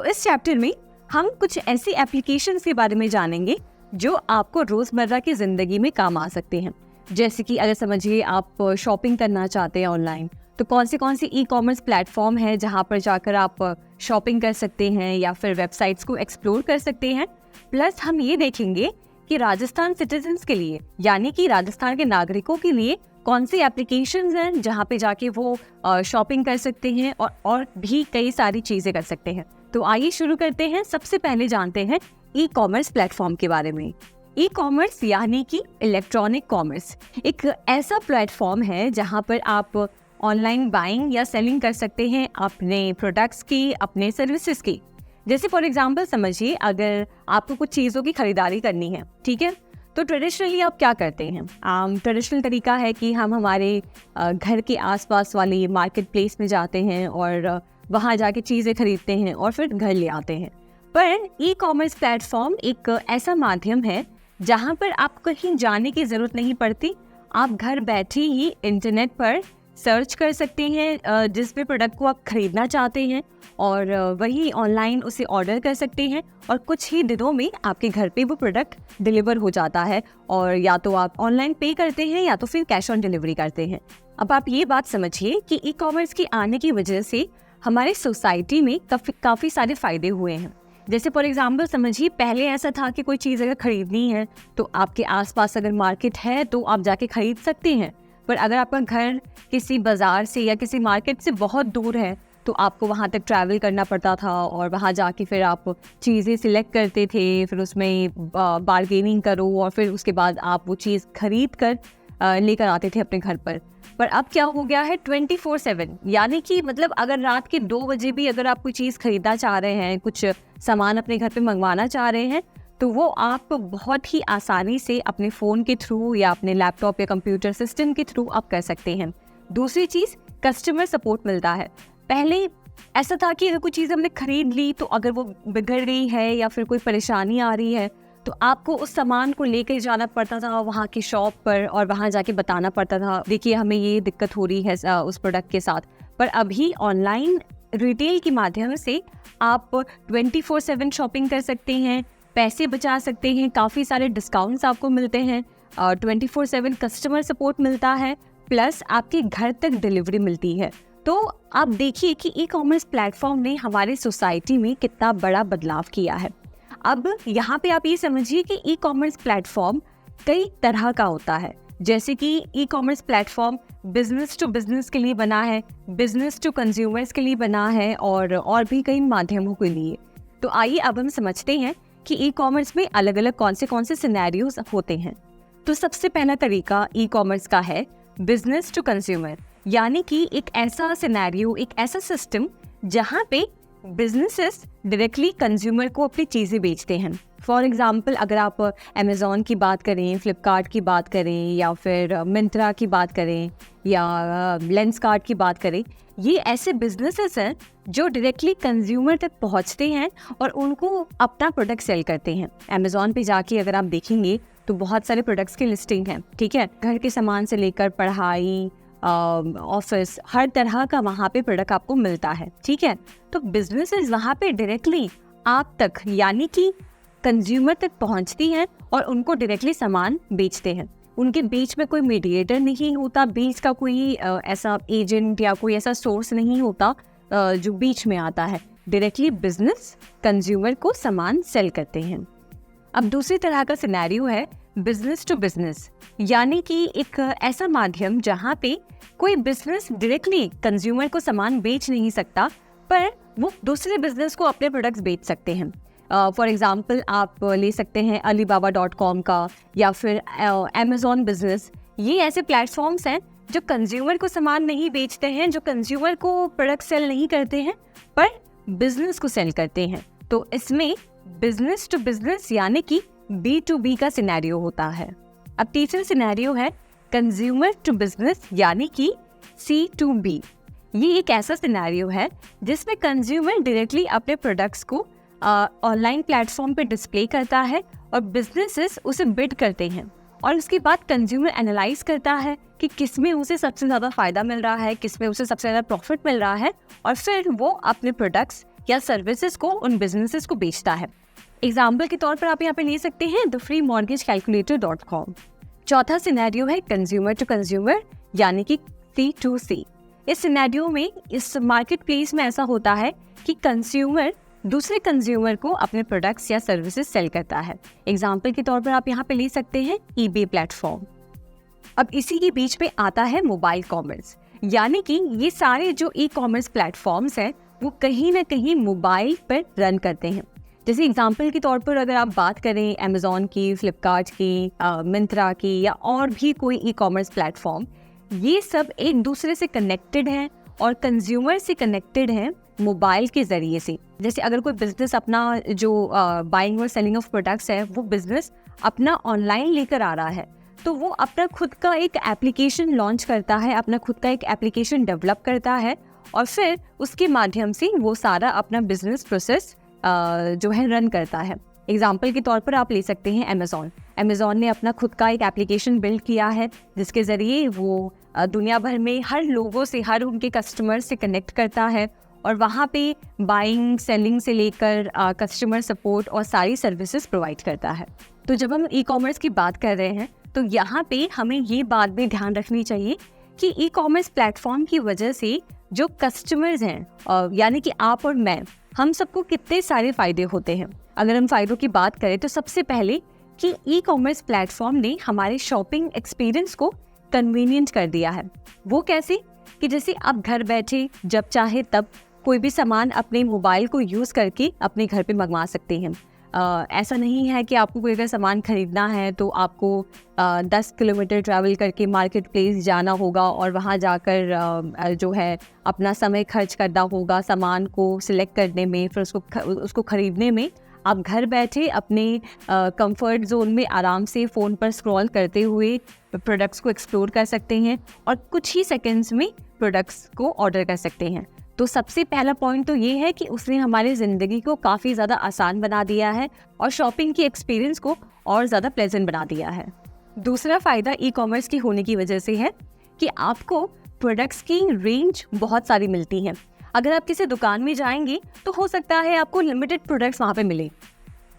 तो इस चैप्टर में हम कुछ ऐसी एप्लीकेशंस के बारे में जानेंगे जो आपको रोज़मर्रा की ज़िंदगी में काम आ सकते हैं। जैसे कि अगर समझिए आप शॉपिंग करना चाहते हैं ऑनलाइन, तो कौन सी ई कॉमर्स प्लेटफॉर्म है जहाँ पर जाकर आप शॉपिंग कर सकते हैं या फिर वेबसाइट्स को एक्सप्लोर कर सकते हैं। प्लस हम ये देखेंगे कि राजस्थान सिटीजन्स के लिए यानी कि राजस्थान के नागरिकों के लिए कौन सी एप्लीकेशंस हैं जहाँ पे जाके वो शॉपिंग कर सकते हैं और भी कई सारी चीज़ें कर सकते हैं। तो आइए शुरू करते हैं। सबसे पहले जानते हैं ई कॉमर्स प्लेटफॉर्म के बारे में। ई कॉमर्स यानी कि इलेक्ट्रॉनिक कॉमर्स एक ऐसा प्लेटफॉर्म है जहाँ पर आप ऑनलाइन बाइंग या सेलिंग कर सकते हैं अपने प्रोडक्ट्स की, अपने सर्विसेज की। जैसे फॉर एग्जांपल समझिए अगर आपको कुछ चीज़ों की खरीदारी करनी है, ठीक है, तो ट्रेडिशनली आप क्या करते हैं? ट्रेडिशनल तरीका है कि हम हमारे घर के आसपास वाली मार्केट प्लेस में जाते हैं और वहाँ जाके चीज़ें खरीदते हैं और फिर घर ले आते हैं। पर ई कॉमर्स प्लेटफॉर्म एक ऐसा माध्यम है जहाँ पर आपको कहीं जाने की ज़रूरत नहीं पड़ती। आप घर बैठे ही इंटरनेट पर सर्च कर सकते हैं जिस भी प्रोडक्ट को आप खरीदना चाहते हैं और वही ऑनलाइन उसे ऑर्डर कर सकते हैं और कुछ ही दिनों में आपके घर पे वो प्रोडक्ट डिलीवर हो जाता है। और या तो आप ऑनलाइन पे करते हैं या तो फिर कैश ऑन डिलीवरी करते हैं। अब आप ये बात समझिए कि ई कॉमर्स के आने की वजह से हमारे सोसाइटी में काफ़ी सारे फ़ायदे हुए हैं। जैसे फॉर एग्जांपल समझिए पहले ऐसा था कि कोई चीज़ अगर खरीदनी है तो आपके आसपास अगर मार्केट है तो आप जाके खरीद सकते हैं। पर अगर आपका घर किसी बाज़ार से या किसी मार्केट से बहुत दूर है तो आपको वहाँ तक ट्रैवल करना पड़ता था और वहाँ जाके फिर आप चीज़ें सिलेक्ट करते थे, फिर उसमें बार्गेनिंग करो और फिर उसके बाद आप वो चीज़ खरीद कर लेकर आते थे अपने घर पर। पर अब क्या हो गया है 24/7, यानी कि मतलब अगर रात के 2 बजे भी अगर आप कोई चीज़ खरीदना चाह रहे हैं, कुछ सामान अपने घर पे मंगवाना चाह रहे हैं, तो वो आप बहुत ही आसानी से अपने फ़ोन के थ्रू या अपने लैपटॉप या कंप्यूटर सिस्टम के थ्रू आप कर सकते हैं। दूसरी चीज़, कस्टमर सपोर्ट मिलता है। पहले ऐसा था कि अगर कोई चीज़ हमने खरीद ली तो अगर वो बिगड़ रही है या फिर कोई परेशानी आ रही है तो आपको उस सामान को लेकर जाना पड़ता था वहाँ की शॉप पर और वहाँ जाके बताना पड़ता था, देखिए हमें ये दिक्कत हो रही है उस प्रोडक्ट के साथ। पर अभी ऑनलाइन रिटेल के माध्यम से आप 24/7 शॉपिंग कर सकते हैं, पैसे बचा सकते हैं, काफ़ी सारे डिस्काउंट्स आपको मिलते हैं और 24/7 कस्टमर सपोर्ट मिलता है, प्लस आपके घर तक डिलीवरी मिलती है। तो आप देखिए कि ई कॉमर्स प्लेटफॉर्म ने हमारे सोसाइटी में कितना बड़ा बदलाव किया है। अब यहाँ पे आप ये समझिए कि ई कॉमर्स प्लेटफॉर्म कई तरह का होता है। जैसे कि e commerce platform business to business के लिए बना है, बिजनेस टू कंज्यूमर्स के लिए बना है और भी कई माध्यमों के लिए। तो आइए अब हम समझते हैं कि ई कॉमर्स में अलग अलग कौन से सिनेरियोज होते हैं। तो सबसे पहला तरीका ई कॉमर्स का है बिजनेस टू कंज्यूमर, यानी कि एक ऐसा सिनेरियो, एक ऐसा सिस्टम जहाँ पे बिजनेसेस डायरेक्टली कंज्यूमर को अपनी चीज़ें बेचते हैं। फॉर एग्जांपल अगर आप अमेज़ॉन की बात करें, फ्लिपकार्ट की बात करें या फिर मिंत्रा की बात करें या लेंसकार्ट की बात करें, ये ऐसे बिजनेसेस हैं जो डायरेक्टली कंज्यूमर तक पहुंचते हैं और उनको अपना प्रोडक्ट सेल करते हैं। अमेज़ॉन पे जाके अगर आप देखेंगे तो बहुत सारे प्रोडक्ट्स की लिस्टिंग है, ठीक है, घर के सामान से लेकर पढ़ाई, ऑफिस, हर तरह का वहाँ पे प्रोडक्ट आपको मिलता है, ठीक है। तो बिजनेसेस वहाँ पे डायरेक्टली आप तक यानी कि कंज्यूमर तक पहुँचती हैं और उनको डायरेक्टली सामान बेचते हैं। उनके बीच में कोई मीडिएटर नहीं होता, बीच का कोई ऐसा एजेंट या कोई ऐसा सोर्स नहीं होता जो बीच में आता है। डायरेक्टली बिजनेस कंज्यूमर को सामान सेल करते हैं। अब दूसरी तरह का सिनेरियो है बिजनेस टू बिजनेस, यानी कि एक ऐसा माध्यम जहाँ पे कोई बिजनेस डायरेक्टली कंज्यूमर को सामान बेच नहीं सकता, पर वो दूसरे बिजनेस को अपने प्रोडक्ट्स बेच सकते हैं। फॉर एग्जांपल आप ले सकते हैं alibaba.com का या फिर अमेज़ॉन बिजनेस। ये ऐसे प्लेटफॉर्म्स हैं जो कंज्यूमर को सामान नहीं बेचते हैं, जो कंज्यूमर को प्रोडक्ट सेल नहीं करते हैं, पर बिजनेस को सेल करते हैं। तो इसमें बिजनेस टू बिजनेस यानी कि B2B का सिनेरियो होता है। अब तीसरा सिनेरियो है कंज्यूमर टू बिजनेस यानी कि C2B। ये एक ऐसा सिनेरियो है जिसमें कंज्यूमर डायरेक्टली अपने प्रोडक्ट्स को ऑनलाइन प्लेटफॉर्म पे डिस्प्ले करता है और बिजनेसेस उसे बिड करते हैं और उसके बाद कंज्यूमर एनालाइज करता है कि किस में उसे सबसे ज़्यादा फ़ायदा मिल रहा है, किस में उसे सबसे ज़्यादा प्रॉफिट मिल रहा है और फिर वो अपने प्रोडक्ट्स या सर्विसेज को उन बिजनेसेस को बेचता है। एग्जाम्पल के तौर पर आप यहाँ पे ले सकते हैं thefreemortgagecalculator.com। चौथा सिनेरियो है कंज्यूमर टू कंज्यूमर यानी कि C2C। इस सिनेरियो में इस मार्केट प्लेस में ऐसा होता है कि कंज्यूमर दूसरे कंज्यूमर को अपने प्रोडक्ट्स या सर्विसेज सेल करता है। एग्जाम्पल के तौर पर आप यहाँ पे ले सकते हैं eBay प्लेटफॉर्म। अब इसी के बीच में आता है मोबाइल कॉमर्स, यानी कि ये सारे जो ई-कॉमर्स प्लेटफॉर्म्स हैं वो कहीं ना कहीं मोबाइल पर रन करते हैं। जैसे एग्जाम्पल के तौर पर अगर आप बात करें अमेज़ॉन की, फ्लिपकार्ट की, मिंत्रा की या और भी कोई ई-कॉमर्स प्लेटफॉर्म, ये सब एक दूसरे से कनेक्टेड हैं और कंज्यूमर से कनेक्टेड हैं मोबाइल के ज़रिए से। जैसे अगर कोई बिजनेस अपना जो बाइंग और सेलिंग ऑफ प्रोडक्ट्स है वो बिजनेस अपना ऑनलाइन लेकर आ रहा है, तो वो अपना खुद का एक एप्लीकेशन लॉन्च करता है, अपना खुद का एक एप्लीकेशन डेवलप करता है और फिर उसके माध्यम से वो सारा अपना बिजनेस प्रोसेस जो है रन करता है। एग्जाम्पल के तौर पर आप ले सकते हैं अमेज़ॉन ने अपना खुद का एक एप्लीकेशन बिल्ड किया है जिसके ज़रिए वो दुनिया भर में हर लोगों से, हर उनके कस्टमर से कनेक्ट करता है और वहाँ पे बाइंग सेलिंग से लेकर कस्टमर सपोर्ट और सारी सर्विसेज प्रोवाइड करता है। तो जब हम ई कॉमर्स की बात कर रहे हैं तो यहाँ पे हमें ये बात भी ध्यान रखनी चाहिए कि ई कॉमर्स प्लेटफॉर्म की वजह से जो कस्टमर्स हैं यानी कि आप और मैं, हम सबको कितने सारे फ़ायदे होते हैं। अगर हम फ़ायदों की बात करें तो सबसे पहले कि ई कॉमर्स प्लेटफॉर्म ने हमारे शॉपिंग एक्सपीरियंस को कन्वीनियंट कर दिया है। वो कैसे कि जैसे आप घर बैठे जब चाहे तब कोई भी सामान अपने मोबाइल को यूज़ करके अपने घर पे मंगवा सकते हैं। ऐसा नहीं है कि आपको कोई अगर सामान खरीदना है तो आपको 10 किलोमीटर ट्रैवल करके मार्केट प्लेस जाना होगा और वहाँ जाकर जो है अपना समय खर्च करना होगा सामान को सिलेक्ट करने में, फिर उसको खरीदने में। आप घर बैठे अपने कंफर्ट जोन में आराम से फ़ोन पर स्क्रॉल करते हुए प्रोडक्ट्स को एक्सप्लोर कर सकते हैं और कुछ ही सेकंड्स में प्रोडक्ट्स को ऑर्डर कर सकते हैं। तो सबसे पहला पॉइंट तो ये है कि उसने हमारी ज़िंदगी को काफ़ी ज़्यादा आसान बना दिया है और शॉपिंग की एक्सपीरियंस को और ज़्यादा प्लेजेंट बना दिया है। दूसरा फ़ायदा ई कॉमर्स की होने की वजह से है कि आपको प्रोडक्ट्स की रेंज बहुत सारी मिलती है। अगर आप किसी दुकान में जाएंगे तो हो सकता है आपको लिमिटेड प्रोडक्ट्स वहाँ पे मिले।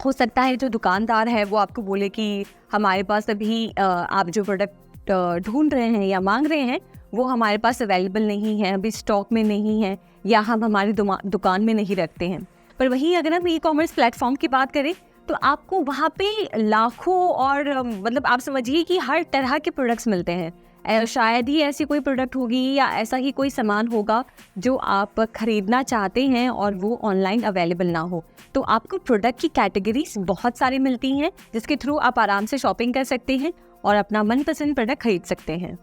हो सकता है जो दुकानदार है वो आपको बोले कि हमारे पास अभी आप जो प्रोडक्ट ढूंढ रहे हैं या मांग रहे हैं वो हमारे पास अवेलेबल नहीं है, अभी स्टॉक में नहीं है या हम हमारी दुकान में नहीं रखते हैं। पर वहीं अगर हम ई कॉमर्स प्लेटफॉर्म की बात करें तो आपको वहाँ पे लाखों और मतलब आप समझिए कि हर तरह के प्रोडक्ट्स मिलते हैं। शायद ही ऐसी कोई प्रोडक्ट होगी या ऐसा ही कोई सामान होगा जो आप खरीदना चाहते हैं और वो ऑनलाइन अवेलेबल ना हो। तो आपको प्रोडक्ट की कैटेगरीज बहुत सारी मिलती हैं जिसके थ्रू आप आराम से शॉपिंग कर सकते हैं और अपना मनपसंद प्रोडक्ट खरीद सकते हैं।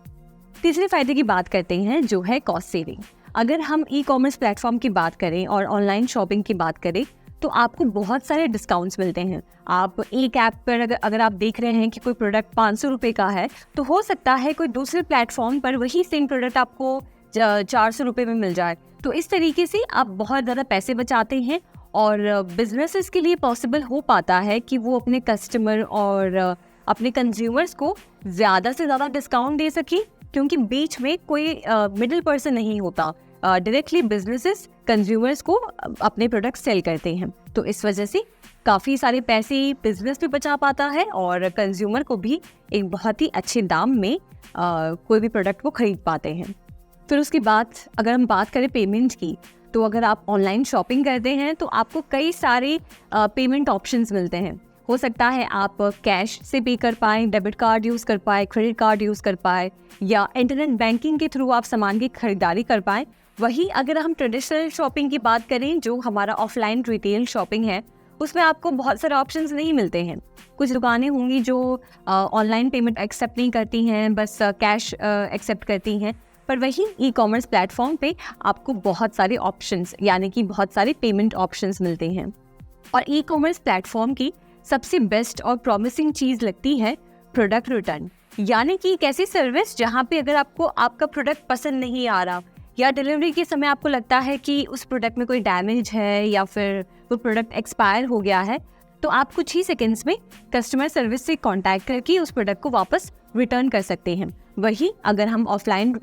तीसरे फायदे की बात करते हैं जो है कॉस्ट सेविंग। अगर हम ई कॉमर्स प्लेटफॉर्म की बात करें और ऑनलाइन शॉपिंग की बात करें तो आपको बहुत सारे डिस्काउंट्स मिलते हैं। आप एक ऐप पर अगर आप देख रहे हैं कि कोई प्रोडक्ट 500 रुपये का है तो हो सकता है कोई दूसरे प्लेटफॉर्म पर वही सेम प्रोडक्ट आपको 400 रुपये में मिल जाए। तो इस तरीके से आप बहुत ज़्यादा पैसे बचाते हैं और बिजनेसेस के लिए पॉसिबल हो पाता है कि वो अपने कस्टमर और अपने कंज्यूमर्स को ज़्यादा से ज़्यादा डिस्काउंट दे सके क्योंकि बीच में कोई मिडिल पर्सन नहीं होता। डायरेक्टली बिजनेसेस कंज्यूमर्स को अपने प्रोडक्ट सेल करते हैं। तो इस वजह से काफ़ी सारे पैसे बिजनेस भी बचा पाता है और कंज्यूमर को भी एक बहुत ही अच्छे दाम में कोई भी प्रोडक्ट को खरीद पाते हैं। फिर उसके बाद अगर हम बात करें पेमेंट की तो अगर आप ऑनलाइन शॉपिंग करते हैं तो आपको कई सारे पेमेंट ऑप्शंस मिलते हैं। हो सकता है आप कैश से पे कर पाएँ, डेबिट कार्ड यूज़ कर पाएँ, क्रेडिट कार्ड यूज़ कर पाएँ या इंटरनेट बैंकिंग के थ्रू आप सामान की खरीदारी कर पाएँ। वहीं अगर हम ट्रेडिशनल शॉपिंग की बात करें जो हमारा ऑफलाइन रिटेल शॉपिंग है उसमें आपको बहुत सारे ऑप्शंस नहीं मिलते हैं। कुछ दुकानें होंगी जो ऑनलाइन पेमेंट एक्सेप्ट नहीं करती हैं, बस कैश एक्सेप्ट करती हैं। पर वहीं ई कॉमर्स प्लेटफॉर्म पे आपको बहुत सारे ऑप्शंस यानी कि बहुत सारे पेमेंट ऑप्शंस मिलते हैं। और ई कॉमर्स प्लेटफॉर्म की सबसे बेस्ट और प्रॉमिसिंग चीज़ लगती है प्रोडक्ट रिटर्न, यानी कि एक ऐसी सर्विस जहाँ पे अगर आपको आपका प्रोडक्ट पसंद नहीं आ रहा या डिलीवरी के समय आपको लगता है कि उस प्रोडक्ट में कोई डैमेज है या फिर वो प्रोडक्ट एक्सपायर हो गया है, तो आप कुछ ही सेकंड्स में कस्टमर सर्विस से कांटेक्ट करके उस प्रोडक्ट को वापस रिटर्न कर सकते हैं। वहीं अगर हम ऑफलाइन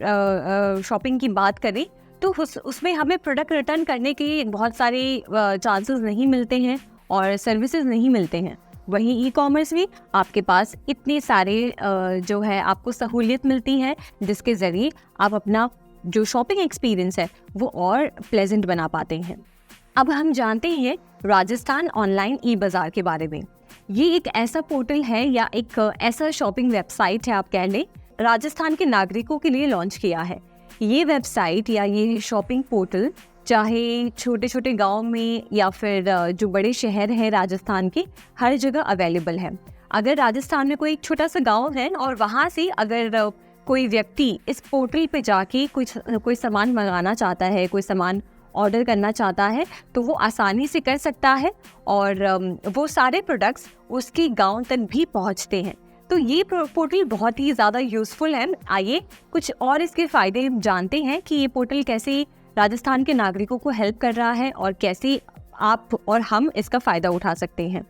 शॉपिंग की बात करें तो उसमें हमें प्रोडक्ट रिटर्न करने के बहुत सारे चांसेस नहीं मिलते हैं और सर्विसेज नहीं मिलते हैं। वहीं ई कॉमर्स में आपके पास इतने सारे जो है आपको सहूलियत मिलती है, जिसके ज़रिए आप अपना जो शॉपिंग एक्सपीरियंस है वो और प्लेजेंट बना पाते हैं। अब हम जानते हैं राजस्थान ऑनलाइन ई बाज़ार के बारे में। ये एक ऐसा पोर्टल है या एक ऐसा शॉपिंग वेबसाइट है, आप कह लें, राजस्थान के नागरिकों के लिए लॉन्च किया है। ये वेबसाइट या ये शॉपिंग पोर्टल चाहे छोटे छोटे गांव में या फिर जो बड़े शहर हैं राजस्थान के, हर जगह अवेलेबल है। अगर राजस्थान में कोई एक छोटा सा गांव है और वहाँ से अगर कोई व्यक्ति इस पोर्टल पे जाके कोई सामान मंगाना चाहता है, कोई सामान ऑर्डर करना चाहता है, तो वो आसानी से कर सकता है और वो सारे प्रोडक्ट्स उसके गांव तक भी पहुंचते हैं। तो ये पोर्टल बहुत ही ज़्यादा यूज़फुल है। आइए कुछ और इसके फ़ायदे हम जानते हैं कि ये पोर्टल कैसे राजस्थान के नागरिकों को हेल्प कर रहा है और कैसे आप और हम इसका फ़ायदा उठा सकते हैं।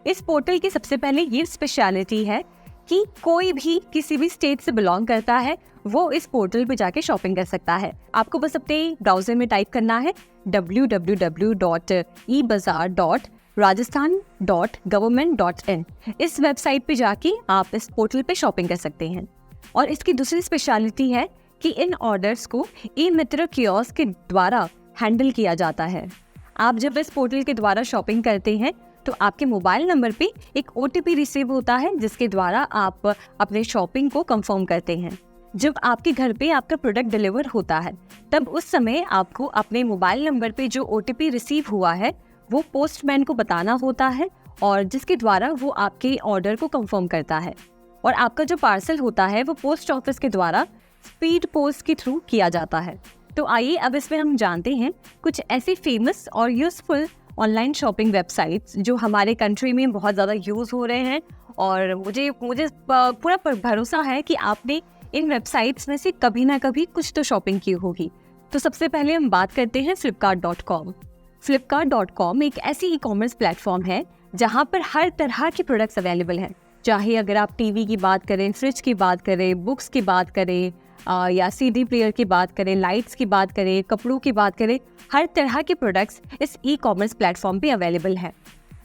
इस पोर्टल की सबसे पहले ये स्पेशलिटी है कि कोई भी किसी भी स्टेट से बिलोंग करता है वो इस पोर्टल पे जाके शॉपिंग कर सकता है। आपको बस अपने ब्राउज़र में टाइप करना है www.ebazaar.rajasthan.government.in। इस वेबसाइट पे जाके आप इस पोर्टल पे शॉपिंग कर सकते हैं। और इसकी दूसरी स्पेशलिटी है कि इन ऑर्डर्स को ई मित्र कियोस्क के द्वारा हैंडल किया जाता है। आप जब इस पोर्टल के द्वारा शॉपिंग करते हैं तो आपके मोबाइल नंबर पे एक OTP रिसीव होता है, जिसके द्वारा आप अपने शॉपिंग को कंफर्म करते हैं। जब आपके घर पे आपका प्रोडक्ट डिलीवर होता है, तब उस समय आपको अपने मोबाइल नंबर पे जो OTP रिसीव हुआ है वो पोस्टमैन को बताना होता है, और जिसके द्वारा वो आपके ऑर्डर को कंफर्म करता है। और आपका जो पार्सल होता है वो पोस्ट ऑफिस के द्वारा स्पीड पोस्ट के थ्रू किया जाता है। तो आइए अब इसमें हम जानते हैं कुछ ऐसे फेमस और यूजफुल ऑनलाइन शॉपिंग वेबसाइट्स जो हमारे कंट्री में बहुत ज़्यादा यूज़ हो रहे हैं, और मुझे पूरा भरोसा है कि आपने इन वेबसाइट्स में से कभी ना कभी कुछ तो शॉपिंग की होगी। तो सबसे पहले हम बात करते हैं Flipkart.com। Flipkart.com एक ऐसी ई कॉमर्स प्लेटफॉर्म है जहाँ पर हर तरह के प्रोडक्ट्स अवेलेबल हैं। चाहे अगर आप टीवी की बात करें, फ्रिज की बात करें, बुक्स की बात करें, या CD प्लेयर की बात करें, लाइट्स की बात करें, कपड़ों की बात करें, हर तरह के प्रोडक्ट्स इस ई कॉमर्स प्लेटफॉर्म पे अवेलेबल है।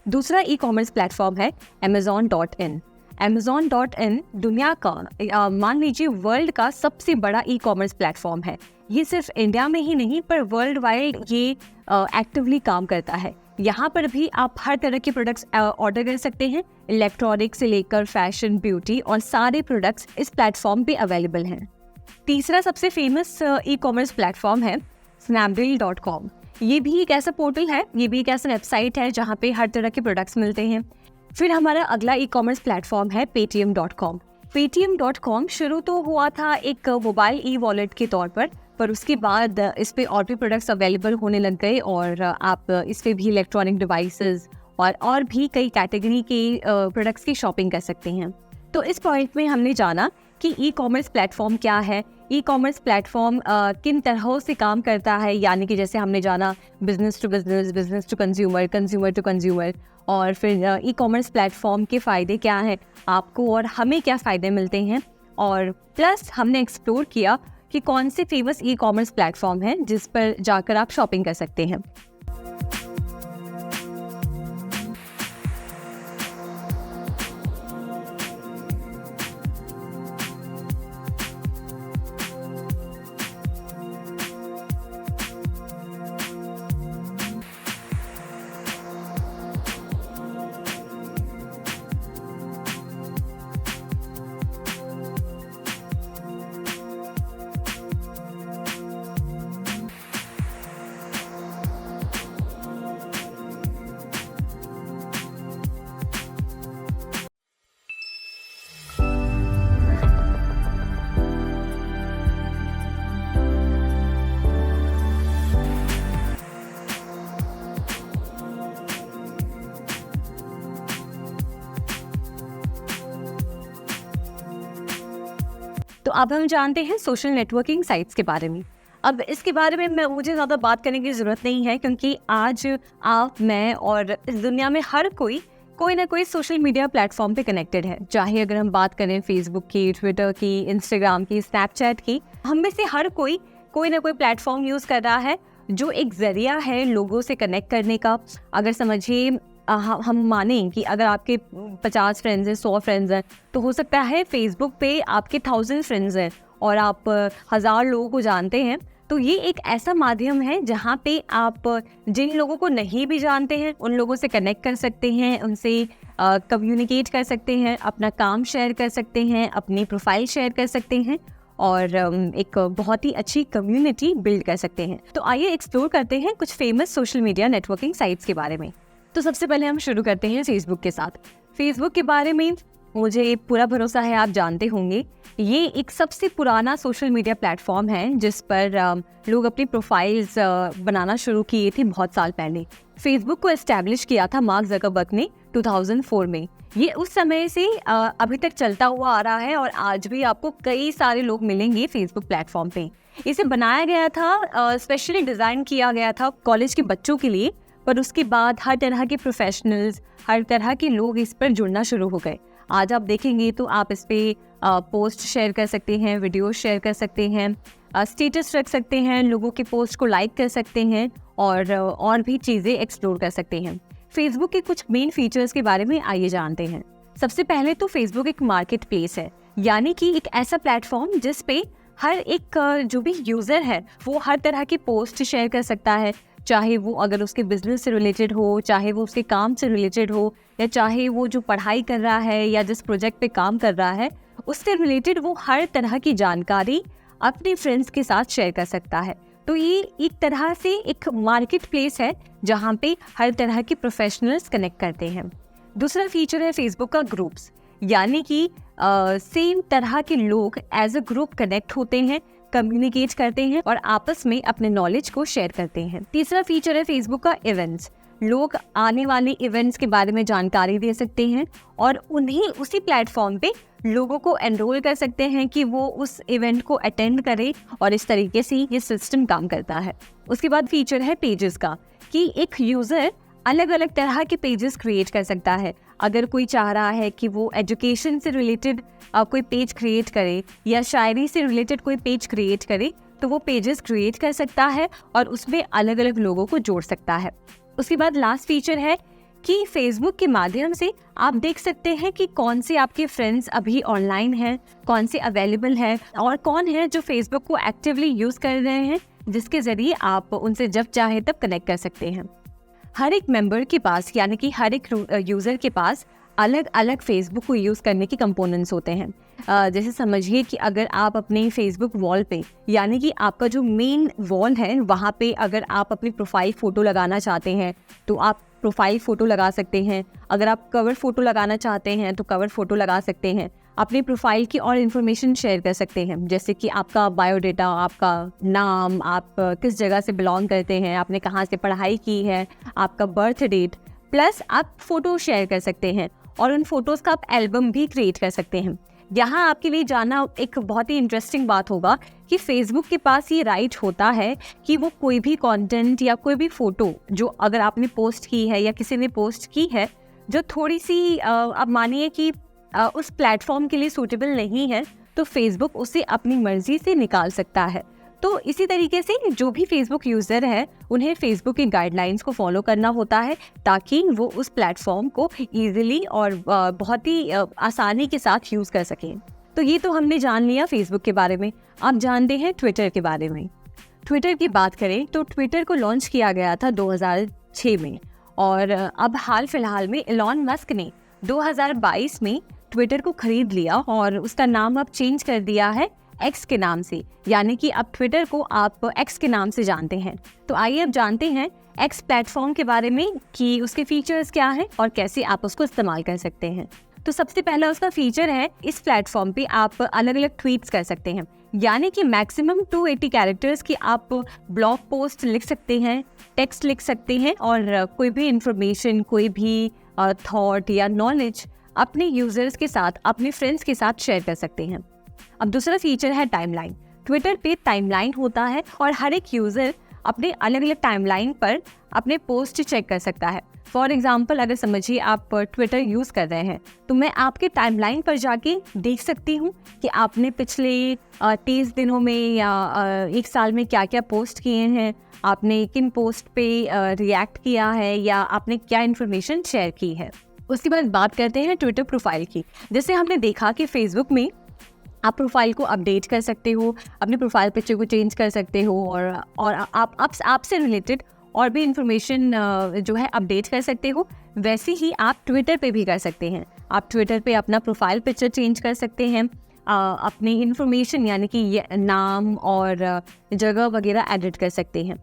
दूसरा ई कॉमर्स प्लेटफॉर्म है Amazon.in। Amazon.in दुनिया का मान लीजिए वर्ल्ड का सबसे बड़ा ई कॉमर्स प्लेटफॉर्म है। ये सिर्फ इंडिया में ही नहीं पर वर्ल्ड वाइड ये एक्टिवली काम करता है। यहाँ पर भी आप हर तरह के प्रोडक्ट्स ऑर्डर कर सकते हैं। इलेक्ट्रॉनिक से लेकर फैशन, ब्यूटी और सारे प्रोडक्ट्स इस प्लेटफॉर्म पे अवेलेबल हैं। तीसरा सबसे फेमस ई कॉमर्स प्लेटफॉर्म है Snapdeal.com। ये भी एक ऐसा पोर्टल है, ये भी एक ऐसा वेबसाइट है जहाँ पे हर तरह के प्रोडक्ट्स मिलते हैं। फिर हमारा अगला ई कॉमर्स प्लेटफॉर्म है Paytm.com। Paytm.com शुरू तो हुआ था एक मोबाइल ई वॉलेट के तौर पर उसके बाद इस पे और भी प्रोडक्ट्स अवेलेबल होने लग गए और आप इस पे भी इलेक्ट्रॉनिक डिवाइसेस और भी कई कैटेगरी के प्रोडक्ट्स की शॉपिंग कर सकते हैं। तो इस पॉइंट में हमने जाना कि ई कॉमर्स प्लेटफॉर्म क्या है, ई कॉमर्स प्लेटफॉर्म किन तरह से काम करता है, यानी कि जैसे हमने जाना business to business, business to consumer, consumer to consumer, और फिर ई कॉमर्स प्लेटफॉर्म के फ़ायदे क्या हैं, आपको और हमें क्या फ़ायदे मिलते हैं, और प्लस हमने एक्सप्लोर किया कि कौन से फेमस ई कॉमर्स प्लेटफॉर्म हैं जिस पर जाकर आप शॉपिंग कर सकते हैं। तो अब हम जानते हैं सोशल नेटवर्किंग साइट्स के बारे में। अब इसके बारे में मुझे ज़्यादा बात करने की ज़रूरत नहीं है, क्योंकि आज आप, मैं और इस दुनिया में हर कोई ना कोई सोशल मीडिया प्लेटफॉर्म पे कनेक्टेड है। चाहे अगर हम बात करें फेसबुक की, ट्विटर की, इंस्टाग्राम की, स्नैपचैट की, हम में से हर कोई कोई ना कोई प्लेटफॉर्म यूज़ कर रहा है जो एक ज़रिया है लोगों से कनेक्ट करने का। अगर समझिए हम माने कि अगर आपके 50 फ्रेंड्स हैं, 100 फ्रेंड्स हैं, तो हो सकता है फेसबुक पे आपके 1000 फ्रेंड्स हैं और आप 1000 लोगों को जानते हैं। तो ये एक ऐसा माध्यम है जहाँ पे आप जिन लोगों को नहीं भी जानते हैं उन लोगों से कनेक्ट कर सकते हैं, उनसे कम्युनिकेट कर सकते हैं, अपना काम शेयर कर सकते हैं, अपनी प्रोफाइल शेयर कर सकते हैं और एक बहुत ही अच्छी कम्युनिटी बिल्ड कर सकते हैं। तो आइए एक्सप्लोर करते हैं कुछ famous social media networking sites के बारे में। तो सबसे पहले हम शुरू करते हैं फेसबुक के साथ। फेसबुक के बारे में मुझे पूरा भरोसा है आप जानते होंगे। ये एक सबसे पुराना सोशल मीडिया प्लेटफॉर्म है जिस पर लोग अपनी प्रोफाइल्स बनाना शुरू किए थे बहुत साल पहले। फेसबुक को एस्टैब्लिश किया था मार्क ज़करबर्ग ने 2004 में। ये उस समय से अभी तक चलता हुआ आ रहा है और आज भी आपको कई सारे लोग मिलेंगे फेसबुक प्लेटफॉर्म पे। इसे बनाया गया था, स्पेशली डिज़ाइन किया गया था कॉलेज के बच्चों के लिए, पर उसके बाद हर तरह के प्रोफेशनल्स, हर तरह के लोग इस पर जुड़ना शुरू हो गए। आज आप देखेंगे तो आप इस पर पोस्ट शेयर कर सकते हैं, वीडियो शेयर कर सकते हैं, स्टेटस रख सकते हैं, लोगों के पोस्ट को लाइक कर सकते हैं और भी चीज़ें एक्सप्लोर कर सकते हैं। फेसबुक के कुछ मेन फीचर्स के बारे में आइए जानते हैं। सबसे पहले तो फेसबुक एक मार्केट प्लेस है, यानी कि एक ऐसा प्लेटफॉर्म जिस पे हर एक जो भी यूज़र है वो हर तरह की पोस्ट शेयर कर सकता है, चाहे वो अगर उसके बिजनेस से रिलेटेड हो, चाहे वो उसके काम से रिलेटेड हो, या चाहे वो जो पढ़ाई कर रहा है या जिस प्रोजेक्ट पे काम कर रहा है उससे रिलेटेड वो हर तरह की जानकारी अपने फ्रेंड्स के साथ शेयर कर सकता है। तो ये एक तरह से एक मार्केट प्लेस है जहाँ पे हर तरह के प्रोफेशनल्स कनेक्ट करते हैं। दूसरा फीचर है फेसबुक का ग्रुप्स, यानी कि सेम तरह के लोग एज अ ग्रुप कनेक्ट होते हैं, कम्युनिकेट करते हैं और आपस में अपने नॉलेज को शेयर करते हैं। तीसरा फीचर है फेसबुक का इवेंट्स। लोग आने वाले इवेंट्स के बारे में जानकारी दे सकते हैं और उन्हें उसी प्लेटफॉर्म पे लोगों को एनरोल कर सकते हैं कि वो उस इवेंट को अटेंड करें, और इस तरीके से ये सिस्टम काम करता है। उसके बाद फीचर है पेजेस का, कि एक यूज़र अलग अलग तरह के पेजेस क्रिएट कर सकता है। अगर कोई चाह रहा है कि वो एजुकेशन से रिलेटेड कोई पेज क्रिएट करे या शायरी से रिलेटेड कोई पेज क्रिएट करे, तो वो पेजेस क्रिएट कर सकता है और उसमें अलग अलग लोगों को जोड़ सकता है। उसके बाद लास्ट फीचर है कि फेसबुक के माध्यम से आप देख सकते हैं कि कौन से आपके फ्रेंड्स अभी ऑनलाइन हैं, कौन से अवेलेबल हैं और कौन है जो फेसबुक को एक्टिवली यूज़ कर रहे हैं, जिसके ज़रिए आप उनसे जब चाहे तब कनेक्ट कर सकते हैं। हर एक मेंबर के पास, यानी कि हर एक यूज़र के पास अलग अलग फेसबुक को यूज़ करने के कंपोनेंट्स होते हैं। जैसे समझिए कि अगर आप अपने फेसबुक वॉल पे, यानी कि आपका जो मेन वॉल है वहाँ पे अगर आप अपनी प्रोफाइल फ़ोटो लगाना चाहते हैं तो आप प्रोफाइल फ़ोटो लगा सकते हैं। अगर आप कवर फ़ोटो लगाना चाहते हैं तो कवर फ़ोटो लगा सकते हैं। अपनी प्रोफाइल की और इन्फॉर्मेशन शेयर कर सकते हैं, जैसे कि आपका बायोडाटा, आपका नाम, आप किस जगह से बिलोंग करते हैं, आपने कहाँ से पढ़ाई की है, आपका बर्थ डेट, प्लस आप फ़ोटो शेयर कर सकते हैं और उन फोटोज़ का आप एल्बम भी क्रिएट कर सकते हैं। यहाँ आपके लिए जानना एक बहुत ही इंटरेस्टिंग बात होगा कि फेसबुक के पास ये राइट होता है कि वो कोई भी कंटेंट या कोई भी फ़ोटो जो अगर आपने पोस्ट की है या किसी ने पोस्ट की है जो थोड़ी सी आप मानिए कि उस प्लेटफॉर्म के लिए सूटेबल नहीं है, तो फेसबुक उसे अपनी मर्जी से निकाल सकता है। तो इसी तरीके से जो भी फेसबुक यूज़र है उन्हें फेसबुक की गाइडलाइंस को फॉलो करना होता है ताकि वो उस प्लेटफॉर्म को ईजिली और बहुत ही आसानी के साथ यूज़ कर सकें। तो ये तो हमने जान लिया फेसबुक के बारे में। अब जानते हैं ट्विटर के बारे में। ट्विटर की बात करें तो ट्विटर को लॉन्च किया गया था 2006 में और अब हाल फिलहाल में एलॉन मस्क ने 2022 में ट्विटर को खरीद लिया और उसका नाम अब चेंज कर दिया है एक्स के नाम से, यानी कि अब ट्विटर को आप एक्स के नाम से जानते हैं। तो आइए अब जानते हैं एक्स प्लेटफॉर्म के बारे में कि उसके फीचर्स क्या हैं और कैसे आप उसको इस्तेमाल कर सकते हैं। तो सबसे पहला उसका फीचर है, इस प्लेटफॉर्म पे आप अलग अलग ट्वीट्स कर सकते हैं, यानी कि मैक्सिमम 280 कैरेक्टर्स की आप ब्लॉग पोस्ट लिख सकते हैं, टेक्स्ट लिख सकते हैं और कोई भी इंफॉर्मेशन, कोई भी थॉट या नॉलेज अपने यूजर्स के साथ, अपने फ्रेंड्स के साथ शेयर कर सकते हैं। अब दूसरा फीचर है टाइमलाइन। ट्विटर पे टाइमलाइन होता है और हर एक यूज़र अपने अलग अलग टाइमलाइन पर अपने पोस्ट चेक कर सकता है। फॉर एग्जाम्पल, अगर समझिए आप ट्विटर यूज़ कर रहे हैं तो मैं आपके टाइमलाइन पर जाके देख सकती हूँ कि आपने पिछले 30 दिनों में या 1 साल में क्या क्या पोस्ट किए हैं, आपने किन पोस्ट पे रिएक्ट किया है या आपने क्या इन्फॉर्मेशन शेयर की है। उसके बाद बात करते हैं ट्विटर प्रोफाइल की। जैसे हमने देखा कि फेसबुक में आप प्रोफाइल को अपडेट कर सकते हो, अपने प्रोफाइल पिक्चर को चेंज कर सकते हो और आप आपसे रिलेटेड और भी इंफॉर्मेशन जो है अपडेट कर सकते हो। वैसे ही आप ट्विटर पे भी कर सकते हैं। आप ट्विटर पे अपना प्रोफाइल पिक्चर चेंज कर सकते हैं, अपनी इंफॉर्मेशन यानी कि नाम और जगह वगैरह एडिट कर सकते हैं।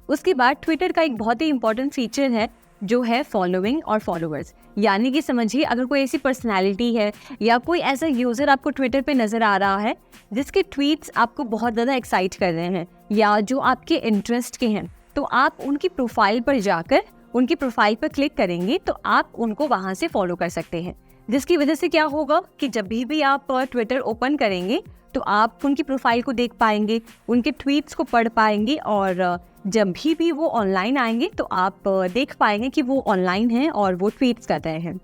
उसके बाद ट्विटर का एक बहुत ही इंपॉर्टेंट फीचर है जो है फॉलोइंग और फॉलोअर्स। यानी कि समझिए अगर कोई ऐसी पर्सनैलिटी है या कोई ऐसा यूज़र आपको ट्विटर पे नज़र आ रहा है जिसके ट्वीट्स आपको बहुत ज़्यादा एक्साइट कर रहे हैं या जो आपके इंटरेस्ट के हैं, तो आप उनकी प्रोफाइल पर जाकर उनकी प्रोफाइल पर क्लिक करेंगे तो आप उनको वहाँ से फॉलो कर सकते हैं। जिसकी वजह से क्या होगा कि जब भी आप ट्विटर ओपन करेंगे तो आप उनकी प्रोफाइल को देख पाएंगे, उनके ट्वीट्स को पढ़ पाएंगे और जब भी वो ऑनलाइन आएंगे तो आप देख पाएंगे कि वो ऑनलाइन हैं और वो ट्वीट्स कर रहे हैं।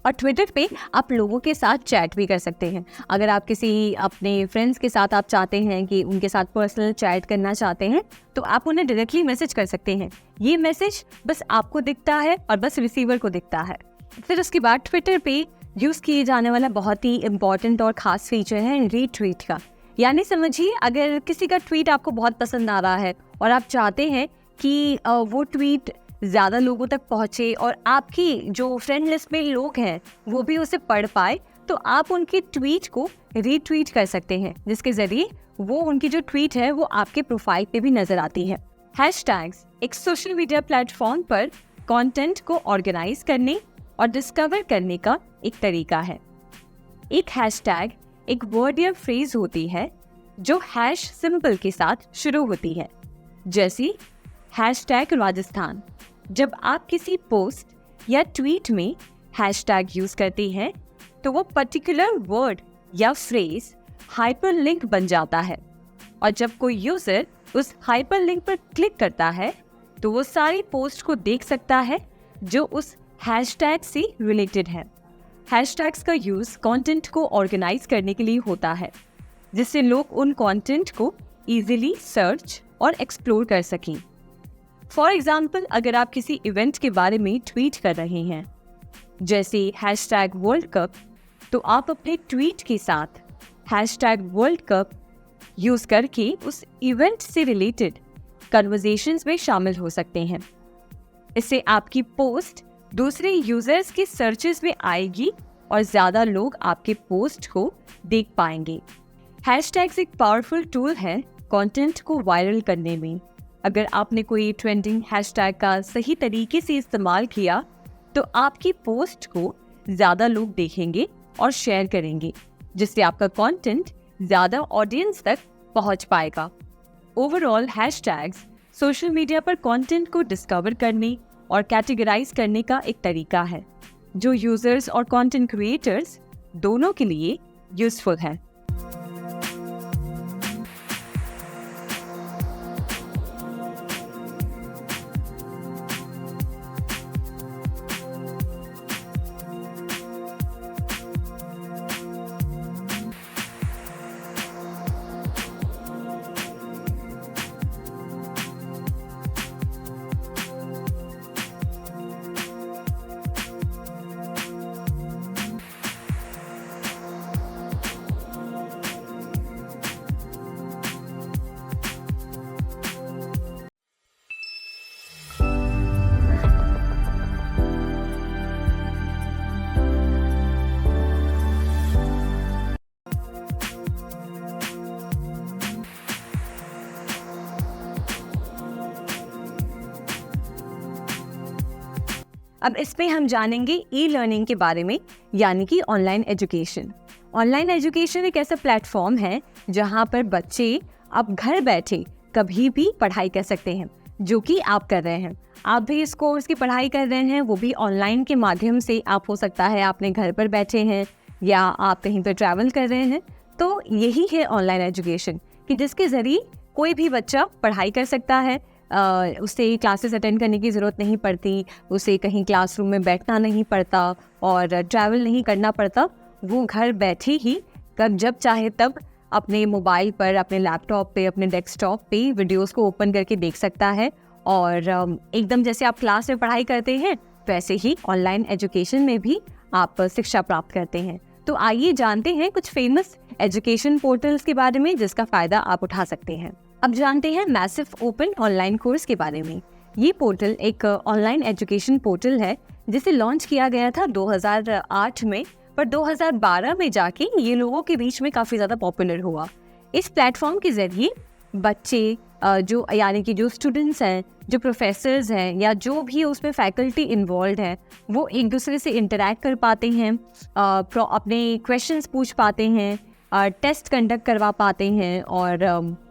और ट्विटर पे आप लोगों के साथ चैट भी कर सकते हैं। अगर आप किसी अपने फ्रेंड्स के साथ आप चाहते हैं कि उनके साथ पर्सनल चैट करना चाहते हैं तो आप उन्हें डायरेक्टली मैसेज कर सकते हैं। ये मैसेज बस आपको दिखता है और बस रिसीवर को दिखता है। फिर उसके बाद ट्विटर पे यूज़ किए जाने वाला बहुत ही इम्पॉर्टेंट और ख़ास फीचर है रीट्वीट का। यानी समझिए अगर किसी का ट्वीट आपको बहुत पसंद आ रहा है और आप चाहते हैं कि वो ट्वीट ज़्यादा लोगों तक पहुँचे और आपकी जो फ्रेंड लिस्ट में लोग हैं वो भी उसे पढ़ पाए, तो आप उनकी ट्वीट को रीट्वीट कर सकते हैं, जिसके ज़रिए वो उनकी जो ट्वीट है वो आपके प्रोफाइल पे भी नज़र आती है। हैशटैग्स एक सोशल मीडिया प्लेटफॉर्म पर कंटेंट को ऑर्गेनाइज करने और डिस्कवर करने का एक तरीका है। एक हैशटैग एक वर्ड या फ्रेज होती है जो हैश सिंबल के साथ शुरू होती है, जैसे हैशटैग राजस्थान। जब आप किसी पोस्ट या ट्वीट में हैशटैग यूज करते हैं तो वो पर्टिकुलर वर्ड या फ्रेज हाइपरलिंक बन जाता है और जब कोई यूजर उस हाइपरलिंक पर क्लिक करता है तो वो सारी पोस्ट को देख सकता है जो उस हैशटैग से रिलेटेड है। हैशटैग्स का यूज कंटेंट को ऑर्गेनाइज करने के लिए होता है, जिससे लोग उन कंटेंट को इजीली सर्च और एक्सप्लोर कर सकें। फॉर एग्जाम्पल, अगर आप किसी इवेंट के बारे में ट्वीट कर रहे हैं जैसे हैशटैग वर्ल्ड कप, तो आप अपने ट्वीट के साथ हैशटैग वर्ल्ड कप यूज करके उस इवेंट से रिलेटेड कन्वर्सेशंस में शामिल हो सकते हैं। इससे आपकी पोस्ट दूसरे यूजर्स के सर्चेस में आएगी और ज़्यादा लोग आपके पोस्ट को देख पाएंगे। हैशटैग्स एक पावरफुल टूल है कंटेंट को वायरल करने में। अगर आपने कोई ट्रेंडिंग हैशटैग का सही तरीके से इस्तेमाल किया तो आपकी पोस्ट को ज़्यादा लोग देखेंगे और शेयर करेंगे, जिससे आपका कंटेंट ज़्यादा ऑडियंस तक पहुंच पाएगा। ओवरऑल हैशटैग्स सोशल मीडिया पर कंटेंट को डिस्कवर करने और कैटेगराइज करने का एक तरीका है जो यूजर्स और कंटेंट क्रिएटर्स दोनों के लिए यूजफुल है। अब इसमें हम जानेंगे ई लर्निंग के बारे में, यानी कि ऑनलाइन एजुकेशन। ऑनलाइन एजुकेशन एक ऐसा प्लेटफॉर्म है जहां पर बच्चे अब घर बैठे कभी भी पढ़ाई कर सकते हैं, जो कि आप कर रहे हैं। आप भी इस कोर्स की पढ़ाई कर रहे हैं, वो भी ऑनलाइन के माध्यम से। आप हो सकता है आपने घर पर बैठे हैं या आप कहीं पर ट्रैवल कर रहे हैं। तो यही है ऑनलाइन एजुकेशन कि जिसके ज़रिए कोई भी बच्चा पढ़ाई कर सकता है, उसे क्लासेस अटेंड करने की ज़रूरत नहीं पड़ती, उसे कहीं क्लासरूम में बैठना नहीं पड़ता और ट्रैवल नहीं करना पड़ता। वो घर बैठे ही कब जब चाहे तब अपने मोबाइल पर, अपने लैपटॉप पे, अपने डेस्कटॉप पे वीडियोस को ओपन करके देख सकता है और एकदम जैसे आप क्लास में पढ़ाई करते हैं वैसे ही ऑनलाइन एजुकेशन में भी आप शिक्षा प्राप्त करते हैं। तो आइए जानते हैं कुछ फेमस एजुकेशन पोर्टल्स के बारे में जिसका फ़ायदा आप उठा सकते हैं। अब जानते हैं मैसिव ओपन ऑनलाइन कोर्स के बारे में। ये पोर्टल एक ऑनलाइन एजुकेशन पोर्टल है जिसे लॉन्च किया गया था 2008 में, पर 2012 में जाके ये लोगों के बीच में काफ़ी ज़्यादा पॉपुलर हुआ। इस प्लेटफॉर्म के ज़रिए बच्चे जो यानी कि जो स्टूडेंट्स हैं, जो प्रोफेसर्स हैं या जो भी उसमें फैकल्टी इन्वॉल्व है, वो एक दूसरे से इंटरैक्ट कर पाते हैं, अपने क्वेश्चंस पूछ पाते हैं, टेस्ट कंडक्ट करवा पाते हैं और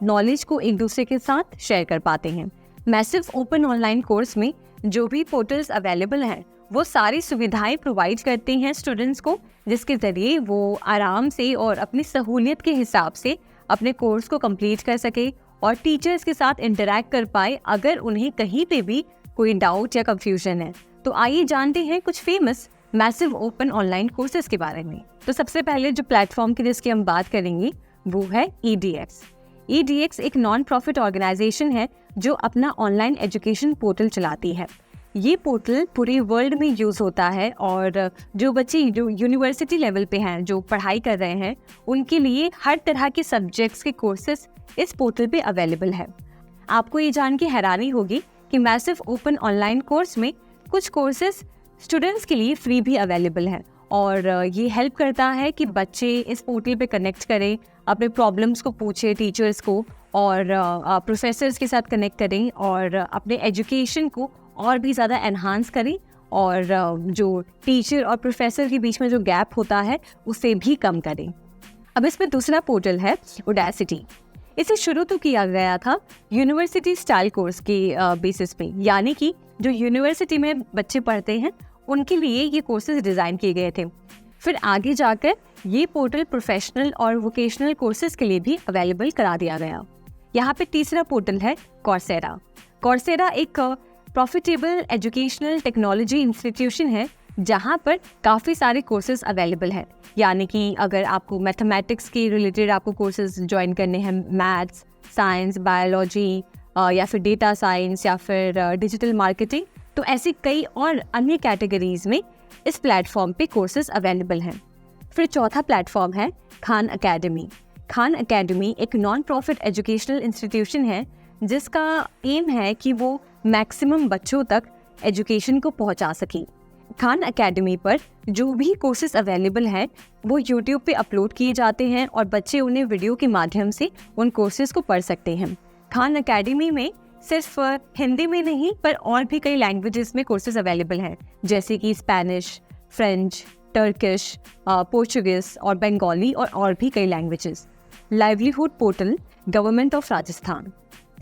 नॉलेज को एक दूसरे के साथ शेयर कर पाते हैं। मैसिव ओपन ऑनलाइन कोर्स में जो भी पोर्टल्स अवेलेबल हैं वो सारी सुविधाएं प्रोवाइड करते हैं स्टूडेंट्स को, जिसके ज़रिए वो आराम से और अपनी सहूलियत के हिसाब से अपने कोर्स को कंप्लीट कर सके और टीचर्स के साथ इंटरैक्ट कर पाए अगर उन्हें कहीं पे भी कोई डाउट या कंफ्यूजन है। तो आइए जानते हैं कुछ famous massive open online courses के बारे में। तो सबसे पहले जो प्लेटफॉर्म की जिसकी हम बात करेंगे वो है EDX। EDX एक नॉन प्रॉफिट ऑर्गेनाइजेशन है जो अपना ऑनलाइन एजुकेशन पोर्टल चलाती है। ये पोर्टल पूरे वर्ल्ड में यूज़ होता है और जो बच्चे जो यूनिवर्सिटी लेवल पे हैं, जो पढ़ाई कर रहे हैं, उनके लिए हर तरह के सब्जेक्ट्स के कोर्सेज इस पोर्टल पे अवेलेबल है। आपको ये जान के हैरानी होगी कि मैसिव ओपन ऑनलाइन कोर्स में कुछ कोर्सेज स्टूडेंट्स के लिए फ्री भी अवेलेबल है और ये हेल्प करता है कि बच्चे इस पोर्टल पे कनेक्ट करें, अपने प्रॉब्लम्स को पूछे टीचर्स को और प्रोफेसर्स के साथ कनेक्ट करें और अपने एजुकेशन को और भी ज़्यादा एनहांस करें और जो टीचर और प्रोफेसर के बीच में जो गैप होता है उसे भी कम करें। अब इसमें दूसरा पोर्टल है Udacity। इसे शुरू तो किया गया था यूनिवर्सिटी स्टाइल कोर्स के बेसिस पे, यानी कि जो यूनिवर्सिटी में बच्चे पढ़ते हैं उनके लिए ये कोर्सेज डिज़ाइन किए गए थे। फिर आगे जाकर ये पोर्टल प्रोफेशनल और वोकेशनल कोर्सेज के लिए भी अवेलेबल करा दिया गया। यहाँ पे तीसरा पोर्टल है Coursera। Coursera एक प्रॉफिटेबल एजुकेशनल टेक्नोलॉजी इंस्टीट्यूशन है जहाँ पर काफ़ी सारे कोर्सेज अवेलेबल हैं। यानी कि अगर आपको मैथमेटिक्स के रिलेटेड आपको कोर्सेज ज्वाइन करने हैं, मैथ्स, साइंस, बायोलॉजी या फिर डेटा साइंस या फिर डिजिटल मार्केटिंग, तो ऐसी कई और अन्य कैटेगरीज में इस प्लेटफॉर्म पे कोर्सेज अवेलेबल हैं। फिर चौथा प्लेटफॉर्म है खान अकेडमी। खान अकेडमी एक नॉन प्रॉफिट एजुकेशनल इंस्टीट्यूशन है जिसका एम है कि वो मैक्सिमम बच्चों तक एजुकेशन को पहुंचा सके। खान अकेडमी पर जो भी कोर्सेज अवेलेबल हैं वो यूट्यूब पे अपलोड किए जाते हैं और बच्चे उन्हें वीडियो के माध्यम से उन कोर्सेज को पढ़ सकते हैं। खान अकेडमी में सिर्फ हिंदी में नहीं पर और भी कई लैंग्वेजेस में कोर्सेज अवेलेबल हैं, जैसे कि स्पेनिश, फ्रेंच, टर्किश, पोर्चुगीज और बंगाली और भी कई languages. Livelihood portal government of Rajasthan,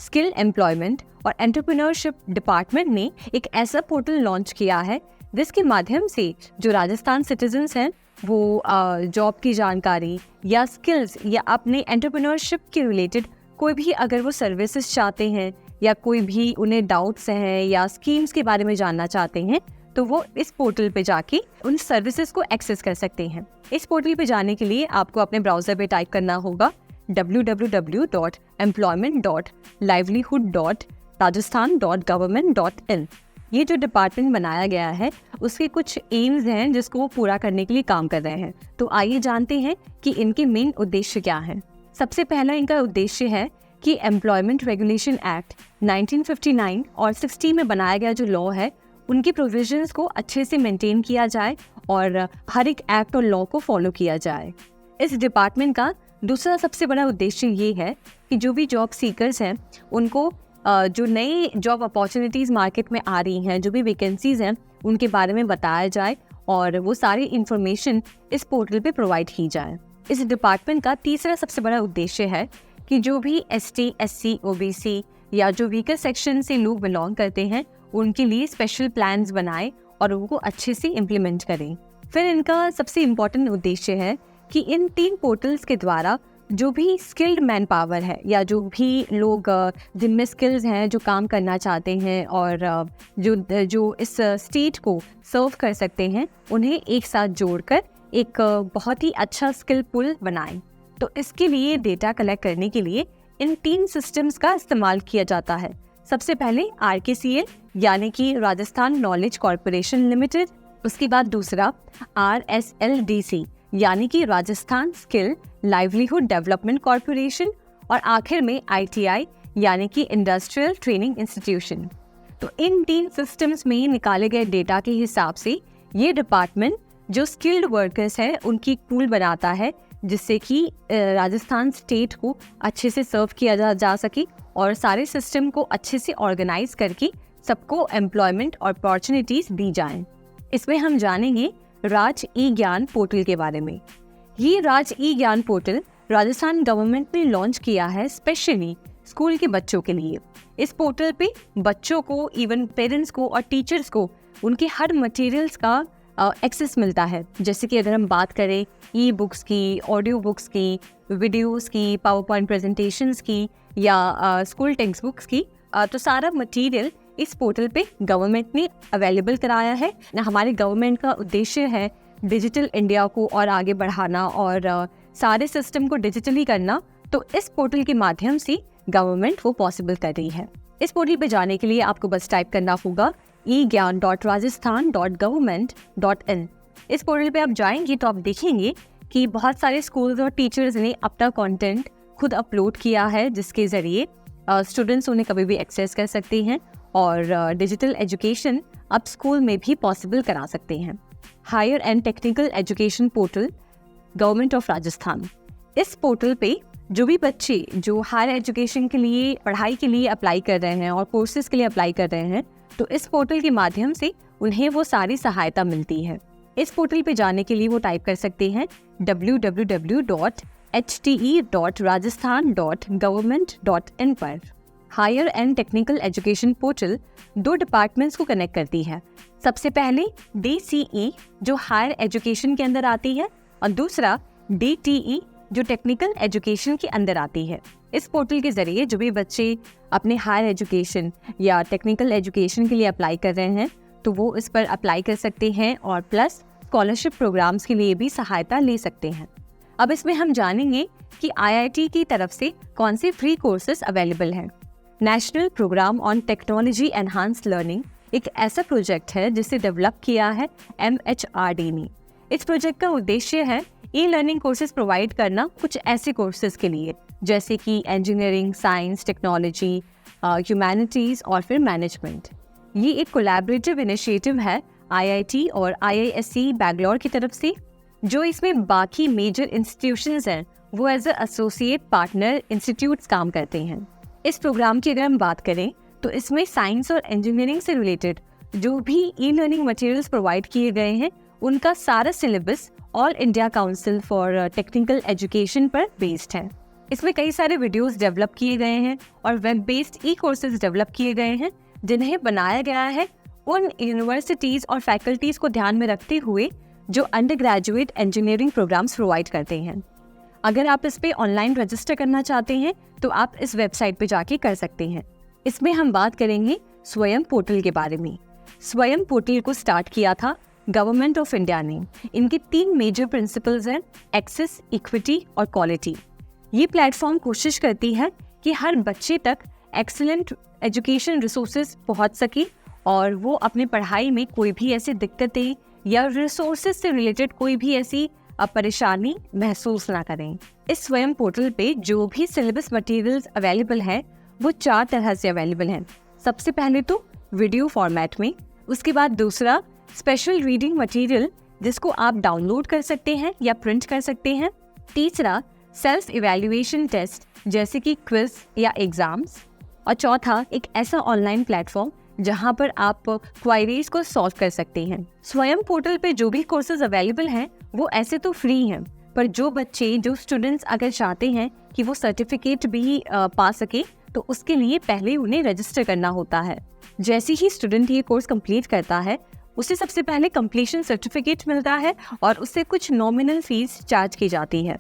skill employment और एंटरप्रेन्योरशिप डिपार्टमेंट ने एक ऐसा पोर्टल लॉन्च किया है जिसके माध्यम से जो राजस्थान सिटीजन्स हैं वो जॉब की जानकारी या स्किल्स या अपने एंटरप्रेन्योरशिप के रिलेटेड कोई भी अगर वो सर्विसेज चाहते हैं या कोई भी उन्हें डाउट्स हैं या स्कीम्स के बारे में जानना चाहते हैं तो वो इस पोर्टल पे जाके उन सर्विसेज को एक्सेस कर सकते हैं। इस पोर्टल पे जाने के लिए आपको अपने ब्राउज़र पे टाइप करना होगा www.employment.livelihood.rajasthan.government.in। ये जो डिपार्टमेंट बनाया गया है उसके कुछ एम्स हैं जिसको वो पूरा करने के लिए काम कर रहे हैं। तो आइए जानते हैं कि इनके मेन उद्देश्य क्या हैं। सबसे पहला इनका उद्देश्य है कि एम्प्लॉयमेंट रेगुलेशन एक्ट 1959 और 60 में बनाया गया जो लॉ है उनके प्रोविजंस को अच्छे से मेंटेन किया जाए और हर एक एक्ट और लॉ को फॉलो किया जाए। इस डिपार्टमेंट का दूसरा सबसे बड़ा उद्देश्य ये है कि जो भी जॉब सीकर्स हैं उनको जो नई जॉब अपॉर्चुनिटीज़ मार्केट में आ रही हैं, जो भी वैकेंसीज़ हैं उनके बारे में बताया जाए और वो सारी इन्फॉर्मेशन इस पोर्टल पे प्रोवाइड की जाए। इस डिपार्टमेंट का तीसरा सबसे बड़ा उद्देश्य है कि जो भी ST, SC, OBC या जो वीकर सेक्शन से लोग बिलोंग करते हैं उनके लिए स्पेशल प्लान्स बनाए और उनको अच्छे से इम्प्लीमेंट करें। फिर इनका सबसे इम्पोर्टेंट उद्देश्य है कि इन 3 पोर्टल्स के द्वारा जो भी स्किल्ड मैन पावर है या जो भी लोग जिनमें स्किल्स हैं, जो काम करना चाहते हैं और जो इस स्टेट को सर्व कर सकते हैं, उन्हें एक साथ जोड़कर एक बहुत ही अच्छा स्किल पूल बनाएं। तो इसके लिए डेटा कलेक्ट करने के लिए इन 3 सिस्टम्स का इस्तेमाल किया जाता है। सबसे पहले RKCL यानी कि राजस्थान नॉलेज कॉर्पोरेशन लिमिटेड, उसके बाद दूसरा RSLDC यानी कि Rajasthan skill livelihood development corporation, और आखिर में ITI यानी कि इंडस्ट्रियल ट्रेनिंग इंस्टीट्यूशन। तो इन 3 सिस्टम्स में निकाले गए डेटा के हिसाब से ये डिपार्टमेंट जो स्किल्ड वर्कर्स हैं उनकी पूल बनाता है, जिससे कि राजस्थान स्टेट को अच्छे से सर्व किया जा सके और सारे सिस्टम को अच्छे से ऑर्गेनाइज करके सबको एम्प्लॉयमेंट और अपॉर्चुनिटीज दी जाएं। इसमें हम जानेंगे राज ई ज्ञान पोर्टल के बारे में। ये राज ई ज्ञान पोर्टल राजस्थान गवर्नमेंट ने लॉन्च किया है स्पेशली स्कूल के बच्चों के लिए। इस पोर्टल पे बच्चों को, इवन पेरेंट्स को और टीचर्स को उनके हर मटेरियल्स का एक्सेस मिलता है। जैसे कि अगर हम बात करें ई बुक्स की, ऑडियो बुक्स की, वीडियोस की, पावर पॉइंट प्रेजेंटेशंस की या स्कूल टेक्स्ट बुक्स की, तो सारा मटेरियल इस पोर्टल पे गवर्नमेंट ने अवेलेबल कराया है। हमारे गवर्नमेंट का उद्देश्य है डिजिटल इंडिया को और आगे बढ़ाना और सारे सिस्टम को डिजिटली करना। तो इस पोर्टल के माध्यम से गवर्नमेंट वो पॉसिबल कर रही है। इस पोर्टल पे जाने के लिए आपको बस टाइप करना होगा egyan.rajasthan.government.in। इस पोर्टल पे आप जाएंगे तो आप देखेंगे कि बहुत सारे स्कूल्स और टीचर्स ने अपना कंटेंट खुद अपलोड किया है, जिसके ज़रिए स्टूडेंट्स उन्हें कभी भी एक्सेस कर सकते हैं और डिजिटल एजुकेशन अब स्कूल में भी पॉसिबल करा सकते हैं। Higher and technical education portal government of Rajasthan. इस पोर्टल पे जो भी बच्चे जो हायर एजुकेशन के लिए, पढ़ाई के लिए अप्लाई कर रहे हैं और कोर्सेज के लिए अप्लाई कर रहे हैं, तो इस पोर्टल के माध्यम से उन्हें वो सारी सहायता मिलती है। इस पोर्टल पे जाने के लिए वो टाइप कर सकते हैं www.hte.rajasthan.government.in पर। Higher and technical education portal 2 departments को कनेक्ट करती है। सबसे पहले DCE जो हायर एजुकेशन के अंदर आती है और दूसरा DTE जो टेक्निकल एजुकेशन के अंदर आती है। इस पोर्टल के जरिए जो भी बच्चे अपने हायर एजुकेशन या टेक्निकल एजुकेशन के लिए अप्लाई कर रहे हैं, तो वो इस पर अप्लाई कर सकते हैं और प्लस स्कॉलरशिप प्रोग्राम्स के लिए भी सहायता ले सकते हैं। अब इसमें हम जानेंगे कि IIT की तरफ से कौन से फ्री कोर्सेज अवेलेबल हैं। National programme on technology enhanced learning एक ऐसा प्रोजेक्ट है जिसे डेवलप किया है MHRD ने। इस प्रोजेक्ट का उद्देश्य है ई-लर्निंग कोर्सेज प्रोवाइड करना कुछ ऐसे कोर्सेज के लिए जैसे कि इंजीनियरिंग, साइंस, टेक्नोलॉजी, ह्यूमैनिटीज़ और फिर मैनेजमेंट। ये एक कोलैबोरेटिव इनिशिएटिव है IIT और IISc बैंगलोर की तरफ से, जो इसमें बाकी मेजर इंस्टीट्यूशंस हैं वो as a associate partner institutes काम करते हैं। इस प्रोग्राम की अगर हम बात करें तो इसमें साइंस और इंजीनियरिंग से रिलेटेड जो भी ई-लर्निंग मटेरियल्स प्रोवाइड किए गए हैं उनका सारा syllabus all India council for technical education पर बेस्ड है। इसमें कई सारे वीडियोस डेवलप किए गए हैं और वेब बेस्ड ई कोर्सेज डेवलप किए गए हैं, जिन्हें बनाया गया है उन यूनिवर्सिटीज़ और फैकल्टीज़ को ध्यान में रखते हुए जो undergraduate engineering programmes provide करते हैं। अगर आप इस पे ऑनलाइन रजिस्टर करना चाहते हैं तो आप इस वेबसाइट पे जाके कर सकते हैं। इसमें हम बात करेंगे स्वयं पोर्टल के बारे में। स्वयं पोर्टल को स्टार्ट किया था गवर्नमेंट ऑफ इंडिया ने। इनके 3 मेजर प्रिंसिपल्स हैं, एक्सेस, इक्विटी और क्वालिटी। ये प्लेटफॉर्म कोशिश करती है कि हर बच्चे तक एक्सीलेंट एजुकेशन रिसोर्सेज पहुंच सके और वो अपने पढ़ाई में कोई भी ऐसी दिक्कतें या रिसोर्सेज से रिलेटेड कोई भी ऐसी परेशानी महसूस ना करें। इस स्वयं पोर्टल पे जो भी सिलेबस मटेरियल्स अवेलेबल हैं वो 4 तरह से अवेलेबल हैं। सबसे पहले तो वीडियो फॉर्मेट में, उसके बाद दूसरा स्पेशल रीडिंग मटेरियल जिसको आप डाउनलोड कर सकते हैं या प्रिंट कर सकते हैं। तीसरा सेल्फ इवैल्यूएशन टेस्ट जैसे कि क्विज या एग्जाम्स, और चौथा एक ऐसा ऑनलाइन प्लेटफॉर्म जहां पर आप क्वायरीज को सॉल्व कर सकते हैं। स्वयं पोर्टल पे जो भी कोर्सेज अवेलेबल हैं वो ऐसे तो फ्री हैं, पर जो स्टूडेंट्स अगर चाहते हैं कि वो सर्टिफिकेट भी पा सके तो उसके लिए पहले उन्हें रजिस्टर करना होता है। जैसे ही स्टूडेंट ये कोर्स कंप्लीट करता है उसे सबसे पहले कंप्लीशन सर्टिफिकेट मिलता है और उससे कुछ नॉमिनल फीस चार्ज की जाती है।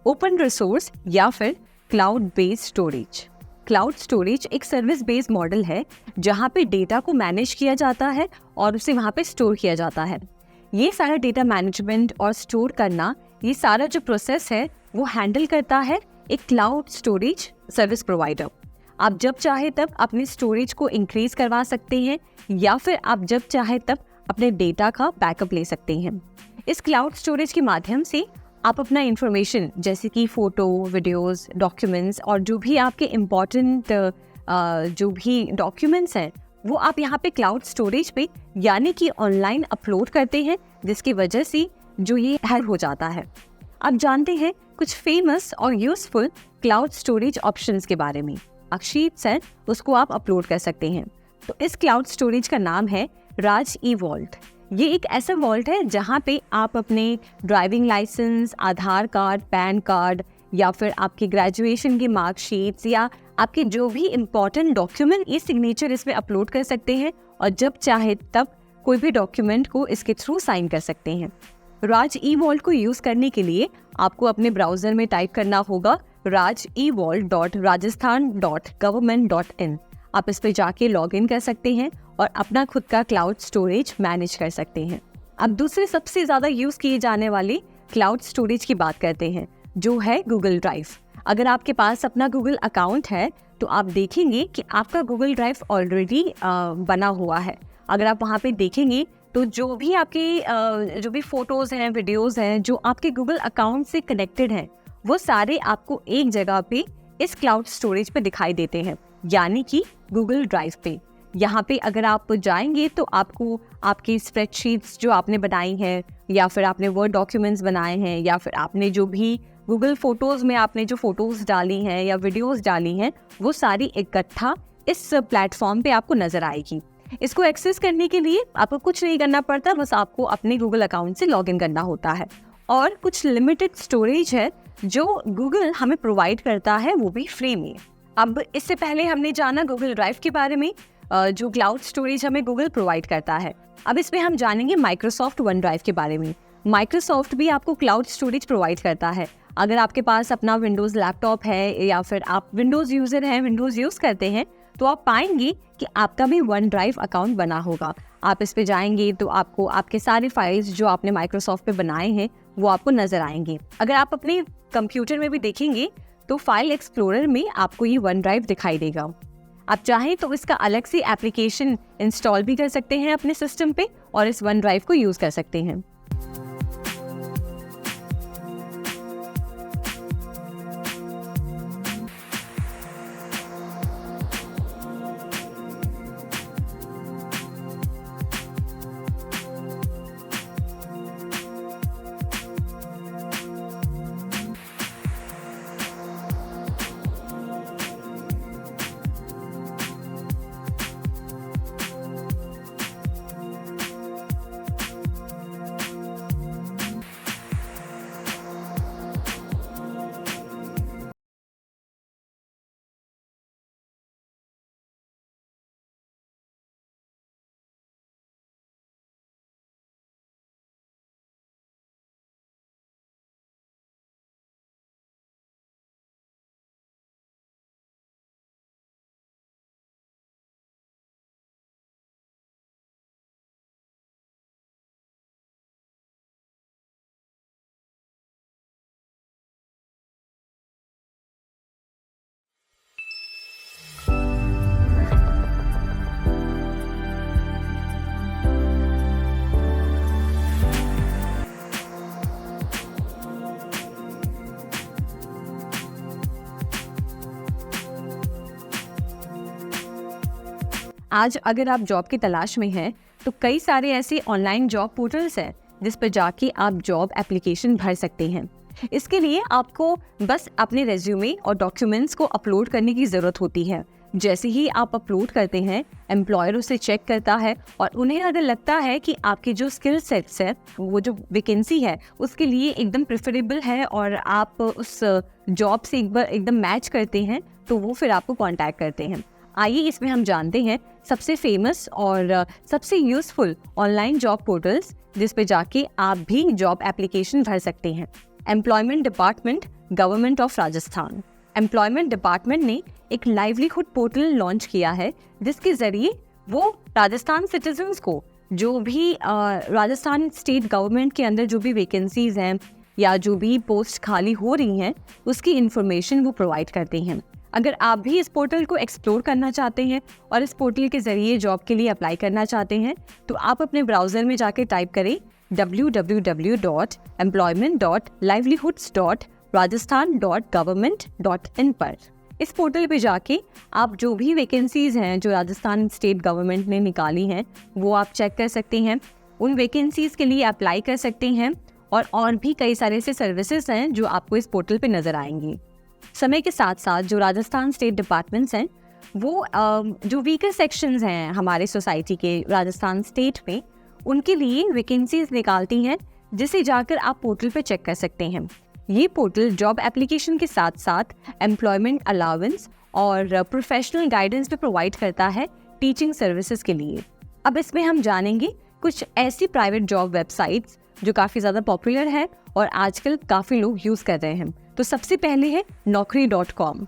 ओपन रिसोर्स या फिर cloud based storage. Cloud storage एक सर्विस बेस्ड मॉडल है जहाँ पे डेटा को मैनेज किया जाता है और उसे वहाँ पे स्टोर किया जाता है। ये सारा डेटा मैनेजमेंट और स्टोर करना, ये सारा जो प्रोसेस है वो हैंडल करता है एक क्लाउड स्टोरेज सर्विस प्रोवाइडर। आप जब चाहे तब अपने स्टोरेज को इंक्रीज करवा सकते हैं या फिर आप जब चाहे तब अपने डेटा का बैकअप ले सकते हैं। इस क्लाउड स्टोरेज के माध्यम से आप अपना इंफॉर्मेशन जैसे कि फ़ोटो, वीडियोस, डॉक्यूमेंट्स और जो भी आपके इम्पॉर्टेंट जो भी डॉक्यूमेंट्स हैं वो आप यहाँ पे क्लाउड स्टोरेज पे यानी कि ऑनलाइन अपलोड करते हैं, जिसकी वजह से जो ये हैक हो जाता है। अब जानते हैं कुछ फेमस और यूजफुल क्लाउड स्टोरेज ऑप्शंस के बारे में। शीट्स हैं उसको आप अपलोड कर सकते हैं। तो इस क्लाउड स्टोरेज का नाम है राज ई वॉल्ट। ये एक ऐसा वॉल्ट है जहाँ पे आप अपने ड्राइविंग लाइसेंस, आधार कार्ड, पैन कार्ड या फिर आपकी ग्रेजुएशन की मार्कशीट्स या आपके जो भी इम्पोर्टेंट डॉक्यूमेंट, ये सिग्नेचर इसमें अपलोड कर सकते हैं और जब चाहे तब कोई भी डॉक्यूमेंट को इसके थ्रू साइन कर सकते हैं। राज ई वॉल्ट को यूज़ करने के लिए आपको अपने ब्राउज़र में टाइप करना होगा rajewalt.rajasthan.government.in। आप इस पे जाके लॉग इन कर सकते हैं और अपना खुद का क्लाउड स्टोरेज मैनेज कर सकते हैं। अब दूसरे सबसे ज़्यादा यूज़ किए जाने वाले क्लाउड स्टोरेज की बात करते हैं, जो है गूगल ड्राइव। अगर आपके पास अपना गूगल अकाउंट है तो आप देखेंगे कि आपका गूगल ड्राइव ऑलरेडी बना हुआ है। अगर आप वहाँ पे देखेंगे तो जो भी आपके जो भी फ़ोटोज़ हैं, वीडियोज़ हैं जो आपके गूगल अकाउंट से कनेक्टेड हैं, वो सारे आपको एक जगह पे इस क्लाउड स्टोरेज पे दिखाई देते हैं, यानी कि गूगल ड्राइव पे। यहाँ पे अगर आप जाएंगे तो आपको आपकी स्प्रेडशीट्स जो आपने बनाई हैं या फिर आपने वर्ड डॉक्यूमेंट्स बनाए हैं या फिर आपने जो भी गूगल फोटोज़ में आपने जो फ़ोटोज़ डाली हैं या वीडियोज़ डाली हैं, वो सारी इकट्ठा इस प्लेटफॉर्म पे आपको नज़र आएगी। इसको एक्सेस करने के लिए आपको कुछ नहीं करना पड़ता, बस आपको अपने गूगल अकाउंट से लॉगिन करना होता है। और कुछ लिमिटेड स्टोरेज है जो गूगल हमें प्रोवाइड करता है, वो भी फ्री में। अब इससे पहले हमने जाना गूगल ड्राइव के बारे में, जो क्लाउड स्टोरेज हमें गूगल प्रोवाइड करता है। अब इसमें हम जानेंगे माइक्रोसॉफ्ट वन ड्राइव के बारे में। माइक्रोसॉफ्ट भी आपको क्लाउड स्टोरेज प्रोवाइड करता है। अगर आपके पास अपना विंडोज़ लैपटॉप है या फिर आप विंडोज़ यूज़र हैं, विंडोज़ यूज़ करते हैं, तो आप पाएंगे कि आपका भी वन ड्राइव अकाउंट बना होगा। आप इस पे जाएंगे तो आपको आपके सारे फाइल्स जो आपने माइक्रोसॉफ्ट पे बनाए हैं वो आपको नज़र आएंगे। अगर आप अपने कंप्यूटर में भी देखेंगे तो फाइल एक्सप्लोरर में आपको ये वन ड्राइव दिखाई देगा। आप चाहें तो इसका अलग से एप्लीकेशन इंस्टॉल भी कर सकते हैं अपने सिस्टम पे और इस वन ड्राइव को यूज़ कर सकते हैं। आज अगर आप जॉब की तलाश में हैं तो कई सारे ऐसे ऑनलाइन जॉब पोर्टल्स हैं जिस पर जाके आप जॉब एप्लीकेशन भर सकते हैं। इसके लिए आपको बस अपने रेज्यूमे और डॉक्यूमेंट्स को अपलोड करने की ज़रूरत होती है। जैसे ही आप अपलोड करते हैं, एम्प्लॉयर उसे चेक करता है और उन्हें अगर लगता है कि आपके जो स्किल सेट्स है, वो जो वैकेंसी है उसके लिए एकदम प्रेफरेबल है और आप उस जॉब से एक बार एकदम मैच करते हैं, तो वो फिर आपको कॉन्टैक्ट करते हैं। आइए इसमें हम जानते हैं सबसे फेमस और सबसे यूज़फुल ऑनलाइन जॉब पोर्टल्स जिस पे जाके आप भी जॉब एप्लीकेशन भर सकते हैं। Employment department, government of Rajasthan. Employment department ने एक लाइवलीहुड पोर्टल लॉन्च किया है जिसके जरिए वो राजस्थान सिटीजन्स को जो भी राजस्थान स्टेट गवर्नमेंट के अंदर जो भी वैकेंसीज हैं या जो भी पोस्ट खाली हो रही हैं उसकी इन्फॉर्मेशन वो प्रोवाइड करते हैं। अगर आप भी इस पोर्टल को एक्सप्लोर करना चाहते हैं और इस पोर्टल के ज़रिए जॉब के लिए अप्लाई करना चाहते हैं तो आप अपने ब्राउज़र में जाके टाइप करें www.employment.livelihoods.rajasthan.government.in पर। इस पोर्टल पे जाके आप जो भी वैकेंसीज़ हैं जो राजस्थान स्टेट गवर्नमेंट ने निकाली हैं वो आप चेक कर सकते हैं, उन वैकेंसीज़ के लिए अप्लाई कर सकते हैं और भी कई सारे ऐसे सर्विसेज हैं जो आपको इस पोर्टल पे नज़र आएंगी। समय के साथ साथ जो राजस्थान स्टेट डिपार्टमेंट्स हैं वो जो वीकर सेक्शंस हैं हमारे सोसाइटी के राजस्थान स्टेट में उनके लिए वैकेंसीज निकालती हैं जिसे जाकर आप पोर्टल पे चेक कर सकते हैं। ये पोर्टल जॉब एप्लीकेशन के साथ साथ एम्प्लॉयमेंट अलाउंस और प्रोफेशनल गाइडेंस भी प्रोवाइड करता है टीचिंग सर्विसेज के लिए। अब इसमें हम जानेंगे कुछ ऐसी प्राइवेट जॉब वेबसाइट्स जो काफ़ी ज़्यादा पॉपुलर है और आजकल काफ़ी लोग यूज़ कर रहे हैं। तो सबसे पहले है Naukri.com।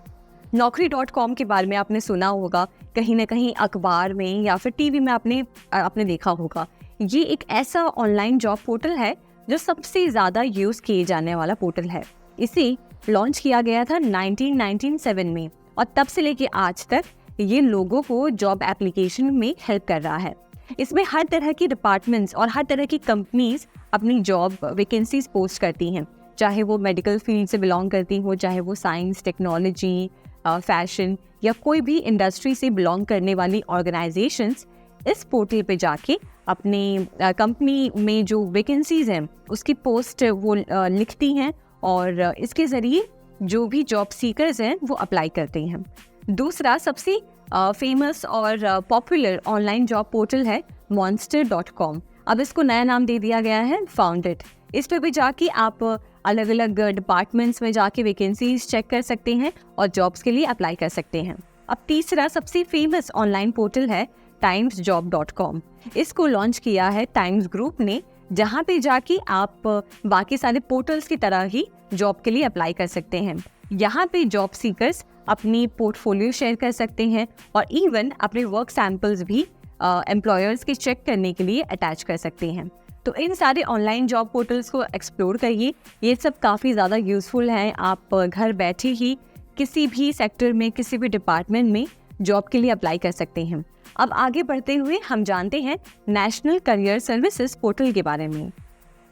Naukri.com के बारे में आपने सुना होगा, कहीं ना कहीं अखबार में या फिर टीवी में आपने देखा होगा। ये एक ऐसा ऑनलाइन जॉब पोर्टल है जो सबसे ज़्यादा यूज़ किए जाने वाला पोर्टल है। इसे लॉन्च किया गया था 1997 में और तब से लेके आज तक ये लोगों को जॉब एप्लीकेशन में हेल्प कर रहा है। इसमें हर तरह की डिपार्टमेंट्स और हर तरह की कंपनीज अपनी जॉब वैकेंसीज पोस्ट करती हैं, चाहे वो मेडिकल फील्ड से बिलोंग करती हो, चाहे वो साइंस, टेक्नोलॉजी, फैशन या कोई भी इंडस्ट्री से बिलोंग करने वाली ऑर्गेनाइजेशंस इस पोर्टल पे जाके अपनी कंपनी में जो वैकेंसीज हैं उसकी पोस्ट वो लिखती हैं और इसके ज़रिए जो भी जॉब सीकर्स हैं वो अप्लाई करते हैं। दूसरा सबसे फेमस और पॉपुलर ऑनलाइन जॉब पोर्टल है Monster.com। अब इसको नया नाम दे दिया गया है Founded। इस पर भी जाके आप अलग अलग डिपार्टमेंट्स में जाके वैकेंसीज चेक कर सकते हैं और जॉब्स के लिए अप्लाई कर सकते हैं। अब तीसरा सबसे फेमस ऑनलाइन पोर्टल है timesjob.com। इसको लॉन्च किया है टाइम्स ग्रुप ने, जहाँ पे जाके आप बाकी सारे पोर्टल्स की तरह ही जॉब के लिए अप्लाई कर सकते हैं। यहाँ पे जॉब सीकर्स अपनी पोर्टफोलियो शेयर कर सकते हैं और इवन अपने वर्क सैंपल्स भी एम्प्लॉयर्स के चेक करने के लिए अटैच कर सकते हैं। तो इन सारे ऑनलाइन जॉब पोर्टल्स को एक्सप्लोर करिए, ये सब काफ़ी ज़्यादा यूज़फुल हैं। आप घर बैठे ही किसी भी सेक्टर में, किसी भी डिपार्टमेंट में जॉब के लिए अप्लाई कर सकते हैं। अब आगे बढ़ते हुए हम जानते हैं नेशनल करियर सर्विसेज पोर्टल के बारे में।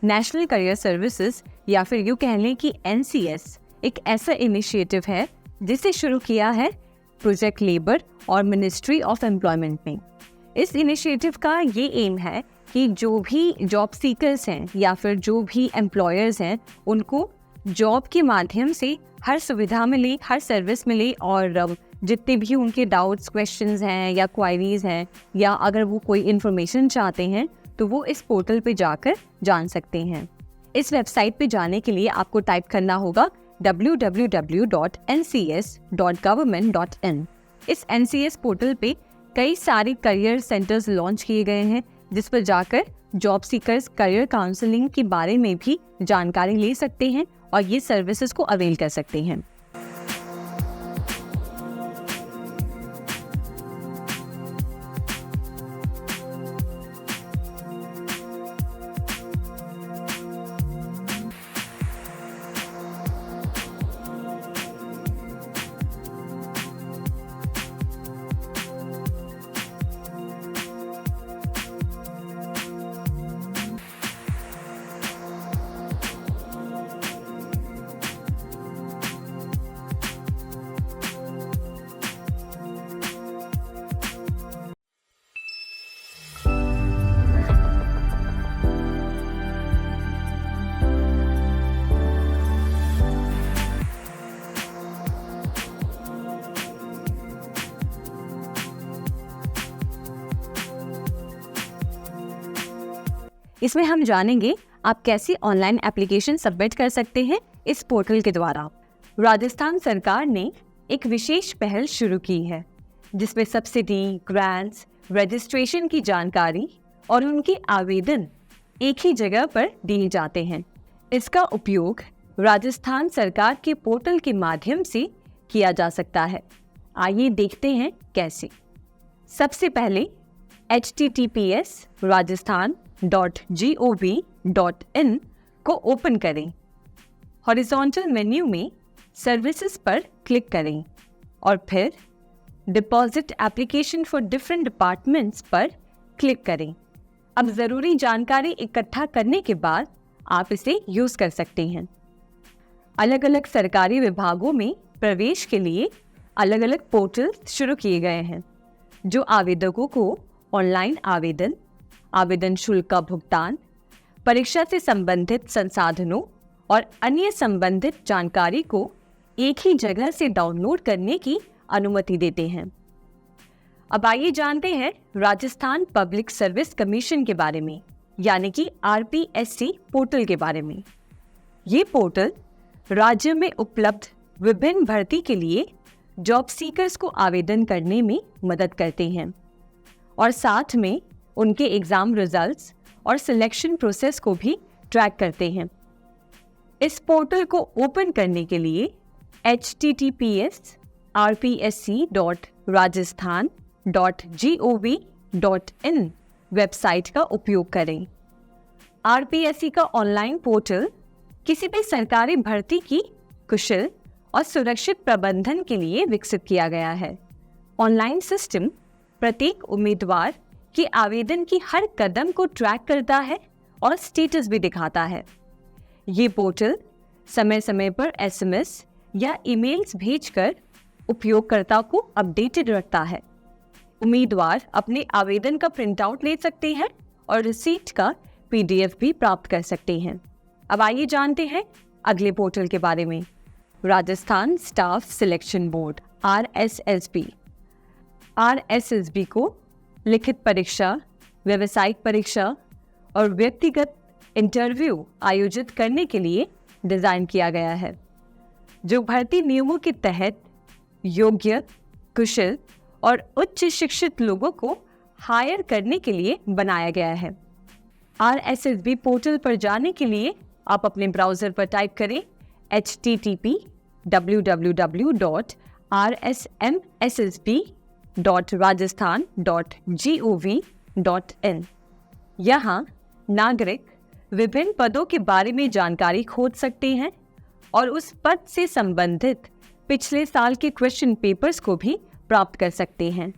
नेशनल करियर सर्विसेज या फिर यूँ कह लें कि NCS एक ऐसा इनिशिएटिव है जिसे शुरू किया है प्रोजेक्ट लेबर और मिनिस्ट्री ऑफ एम्प्लॉयमेंट ने। इस इनिशिएटिव का ये एम है कि जो भी जॉब सीकर्स हैं या फिर जो भी एम्प्लॉयर्स हैं उनको जॉब के माध्यम से हर सुविधा मिले, हर सर्विस मिले और जितने भी उनके डाउट्स, क्वेश्चंस हैं या क्वायरीज हैं या अगर वो कोई इन्फॉर्मेशन चाहते हैं तो वो इस पोर्टल पे जाकर जान सकते हैं। इस वेबसाइट पे जाने के लिए आपको टाइप करना होगा www.ncs.government.in। इस NCS पोर्टल पे कई सारे करियर सेंटर्स लॉन्च किए गए हैं जिस पर जाकर जॉब सीकर्स करियर काउंसलिंग के बारे में भी जानकारी ले सकते हैं और ये सर्विसेज को अवेल कर सकते हैं। इसमें हम जानेंगे आप कैसे ऑनलाइन एप्लीकेशन सबमिट कर सकते हैं इस पोर्टल के द्वारा। राजस्थान सरकार ने एक विशेष पहल शुरू की है जिसमें सब्सिडी, ग्रांट्स, रजिस्ट्रेशन की जानकारी और उनके आवेदन एक ही जगह पर दिए जाते हैं। इसका उपयोग राजस्थान सरकार के पोर्टल के माध्यम से किया जा सकता है। आइए देखते हैं कैसे। सबसे पहले https://rajasthan.gov.in को ओपन करें। हॉरिजॉन्टल मेन्यू में सर्विसेज पर क्लिक करें और फिर deposit application for different departments पर क्लिक करें। अब ज़रूरी जानकारी इकट्ठा करने के बाद आप इसे यूज़ कर सकते हैं। अलग अलग सरकारी विभागों में प्रवेश के लिए अलग अलग पोर्टल शुरू किए गए हैं, जो आवेदकों को ऑनलाइन आवेदन, आवेदन शुल्क का भुगतान, परीक्षा से संबंधित संसाधनों और अन्य संबंधित जानकारी को एक ही जगह से डाउनलोड करने की अनुमति देते हैं। अब आइए जानते हैं राजस्थान पब्लिक सर्विस कमीशन के बारे में, यानी कि RPSC पोर्टल के बारे में। ये पोर्टल राज्य में उपलब्ध विभिन्न भर्ती के लिए जॉब सीकर्स को आवेदन करने में मदद करते हैं और साथ में उनके एग्जाम रिजल्ट्स और सिलेक्शन प्रोसेस को भी ट्रैक करते हैं। इस पोर्टल को ओपन करने के लिए https://rajasthan.gov.in वेबसाइट का उपयोग करें। RPSC का ऑनलाइन पोर्टल किसी भी सरकारी भर्ती की कुशल और सुरक्षित प्रबंधन के लिए विकसित किया गया है। ऑनलाइन सिस्टम प्रत्येक उम्मीदवार के आवेदन की हर कदम को ट्रैक करता है और स्टेटस भी दिखाता है। ये पोर्टल समय समय पर SMS या ईमेल्स भेजकर उपयोगकर्ता को अपडेटेड रखता है। उम्मीदवार अपने आवेदन का प्रिंटआउट ले सकते हैं और रिसीट का PDF भी प्राप्त कर सकते हैं। अब आइए जानते हैं अगले पोर्टल के बारे में। Rajasthan staff selection board RSSB को लिखित परीक्षा, व्यावसायिक परीक्षा और व्यक्तिगत इंटरव्यू आयोजित करने के लिए डिज़ाइन किया गया है, जो भर्ती नियमों के तहत योग्य, कुशल और उच्च शिक्षित लोगों को हायर करने के लिए बनाया गया है। RSSB पोर्टल पर जाने के लिए आप अपने ब्राउज़र पर टाइप करें http://www.rssb.rajasthan.gov.in। यहाँ नागरिक विभिन्न पदों के बारे में जानकारी खोज सकते हैं और उस पद से संबंधित पिछले साल के क्वेश्चन पेपर्स को भी प्राप्त कर सकते हैं।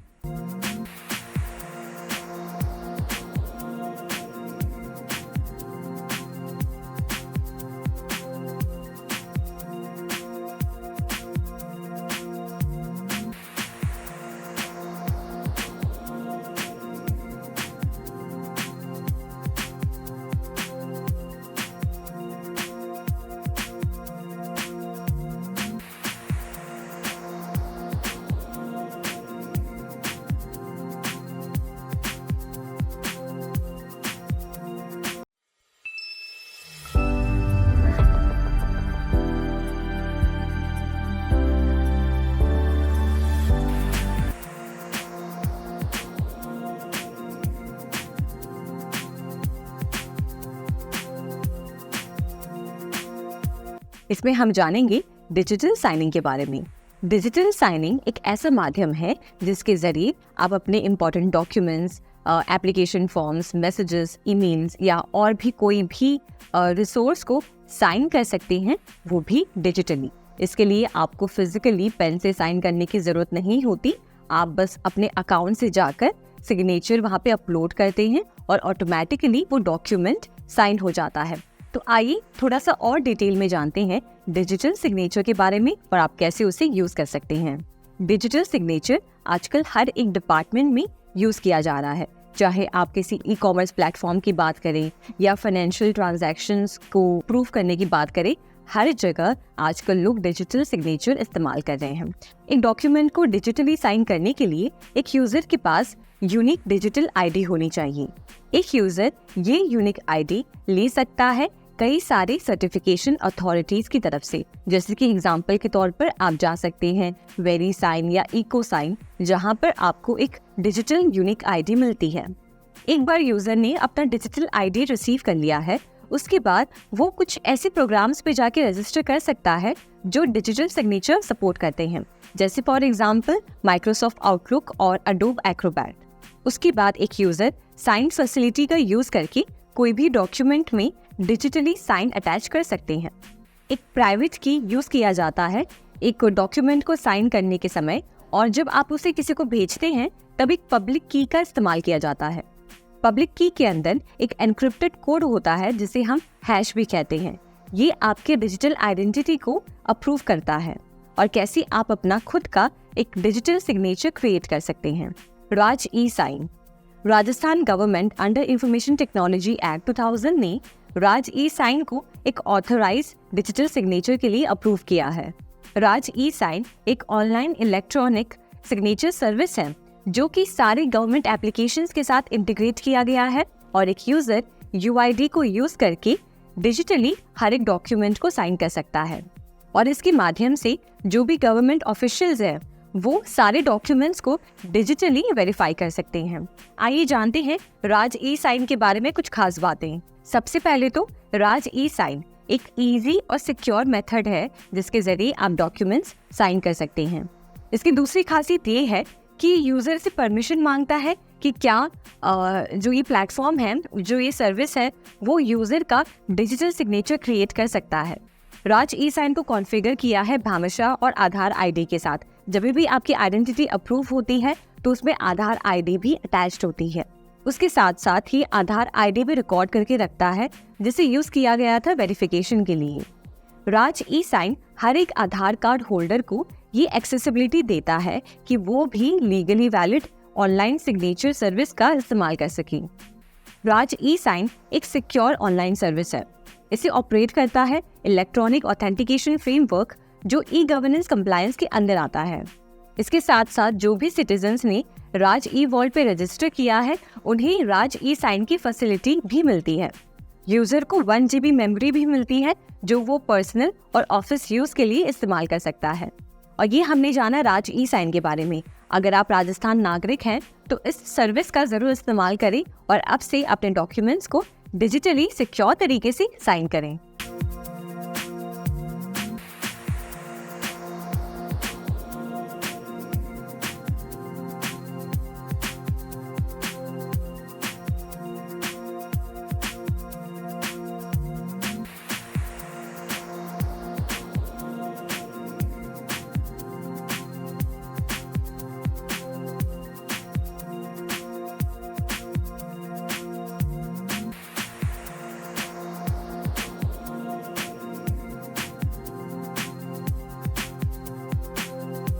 इसमें हम जानेंगे डिजिटल साइनिंग के बारे में। डिजिटल साइनिंग एक ऐसा माध्यम है जिसके ज़रिए आप अपने important documents, application forms, messages, emails या और भी कोई भी रिसोर्स को साइन कर सकते हैं, वो भी डिजिटली। इसके लिए आपको फिजिकली पेन से साइन करने की ज़रूरत नहीं होती। आप बस अपने अकाउंट से जाकर सिग्नेचर वहाँ पे अपलोड करते हैं और ऑटोमेटिकली वो डॉक्यूमेंट साइन हो जाता है। तो आइए थोड़ा सा और डिटेल में जानते हैं डिजिटल सिग्नेचर के बारे में और आप कैसे उसे यूज़ कर सकते हैं। डिजिटल सिग्नेचर आजकल हर एक डिपार्टमेंट में यूज़ किया जा रहा है, चाहे आप किसी ई-कॉमर्स प्लेटफॉर्म की बात करें या फाइनेंशियल ट्रांजैक्शंस को प्रूव करने की बात करें, हर जगह आजकल लोग डिजिटल सिग्नेचर इस्तेमाल कर रहे हैं। एक डॉक्यूमेंट को डिजिटली साइन करने के लिए एक यूज़र के पास यूनिक डिजिटल आईडी होनी चाहिए। एक यूज़र ये यूनिक आईडी ले सकता है कई सारे सर्टिफिकेशन अथॉरिटीज़ की तरफ से, जैसे कि एग्जाम्पल के तौर पर आप जा सकते हैं वेरीसाइन या इकोसाइन, जहां पर आपको एक डिजिटल यूनिक आईडी मिलती है। एक बार यूज़र ने अपना डिजिटल आईडी रिसीव कर लिया है, उसके बाद वो कुछ ऐसे प्रोग्राम्स पे जाके रजिस्टर कर सकता है जो डिजिटल सिग्नेचर सपोर्ट करते हैं, जैसे फॉर एग्जांपल माइक्रोसॉफ्ट आउटलुक और अडोब एक्रोबैट। उसके बाद एक यूजर साइन फैसिलिटी का यूज करके कोई भी डॉक्यूमेंट में डिजिटली साइन अटैच कर सकते हैं। एक प्राइवेट की यूज किया जाता है एक डॉक्यूमेंट को साइन करने के समय, और जब आप उसे किसी को भेजते हैं तब एक पब्लिक की का इस्तेमाल किया जाता है। पब्लिक की के अंदर एक एनक्रिप्टेड कोड होता है जिसे हम हैश भी कहते हैं। ये आपके डिजिटल आइडेंटिटी को अप्रूव करता है और कैसे आप अपना खुद का एक डिजिटल सिग्नेचर क्रिएट कर सकते हैं। Raj eSign. Rajasthan government under information technology act 2000 ने राज ई साइन को एक ऑथराइज डिजिटल सिग्नेचर के लिए अप्रूव किया है। राज ई साइन एक ऑनलाइन इलेक्ट्रॉनिक सिग्नेचर सर्विस है जो कि सारे गवर्नमेंट एप्लीकेशंस के साथ इंटीग्रेट किया गया है और एक यूजर यूआईडी को यूज करके डिजिटली हर एक डॉक्यूमेंट को साइन कर सकता है और इसके माध्यम से जो भी गवर्नमेंट ऑफिशियल्स हैं वो सारे डॉक्यूमेंट्स को डिजिटली वेरीफाई कर सकते हैं। आइए जानते हैं राज ई साइन के बारे में कुछ खास बातें। सबसे पहले तो राज ई साइन एक इजी और सिक्योर मेथड है जिसके जरिए आप डॉक्यूमेंट्स साइन कर सकते हैं। इसकी दूसरी खासियत ये है कि यूजर से परमिशन मांगता है कि क्या जो ये प्लेटफॉर्म है, जो ये सर्विस है, वो यूजर का डिजिटल सिग्नेचर क्रिएट कर सकता है। राज ई साइन को कॉन्फ़िगर किया है भामाशाह और आधार आईडी के साथ। जब भी आपकी आइडेंटिटी अप्रूव होती है तो उसमें आधार आईडी भी अटैच्ड होती है। उसके साथ साथ ही आधार आईडी भी रिकॉर्ड करके रखता है जिसे यूज किया गया था वेरिफिकेशन के लिए। राज ई साइन हर एक आधार कार्ड होल्डर को ये एक्सेसिबिलिटी देता है कि वो भी legally valid online signature service का इस्तेमाल कर सके। राज ई साइन एक सिक्योर ऑनलाइन सर्विस है। इसे ऑपरेट करता है इलेक्ट्रॉनिक ऑथेंटिकेशन फ्रेमवर्क जो ई गवर्नेंस कंप्लायंस के अंदर आता है। इसके साथ साथ जो भी सिटीजन्स ने राज ई वॉल्ट पे रजिस्टर किया है उन्हें राज ई साइन की फैसिलिटी भी मिलती है। यूजर को 1 GB मेमोरी भी मिलती है जो वो पर्सनल और ऑफिस यूज के लिए इस्तेमाल कर सकता है। और ये हमने जाना राज ई साइन के बारे में। अगर आप राजस्थान नागरिक हैं तो इस सर्विस का जरूर इस्तेमाल करें और अब से अपने डॉक्यूमेंट्स को डिजिटली सिक्योर तरीके से साइन करें।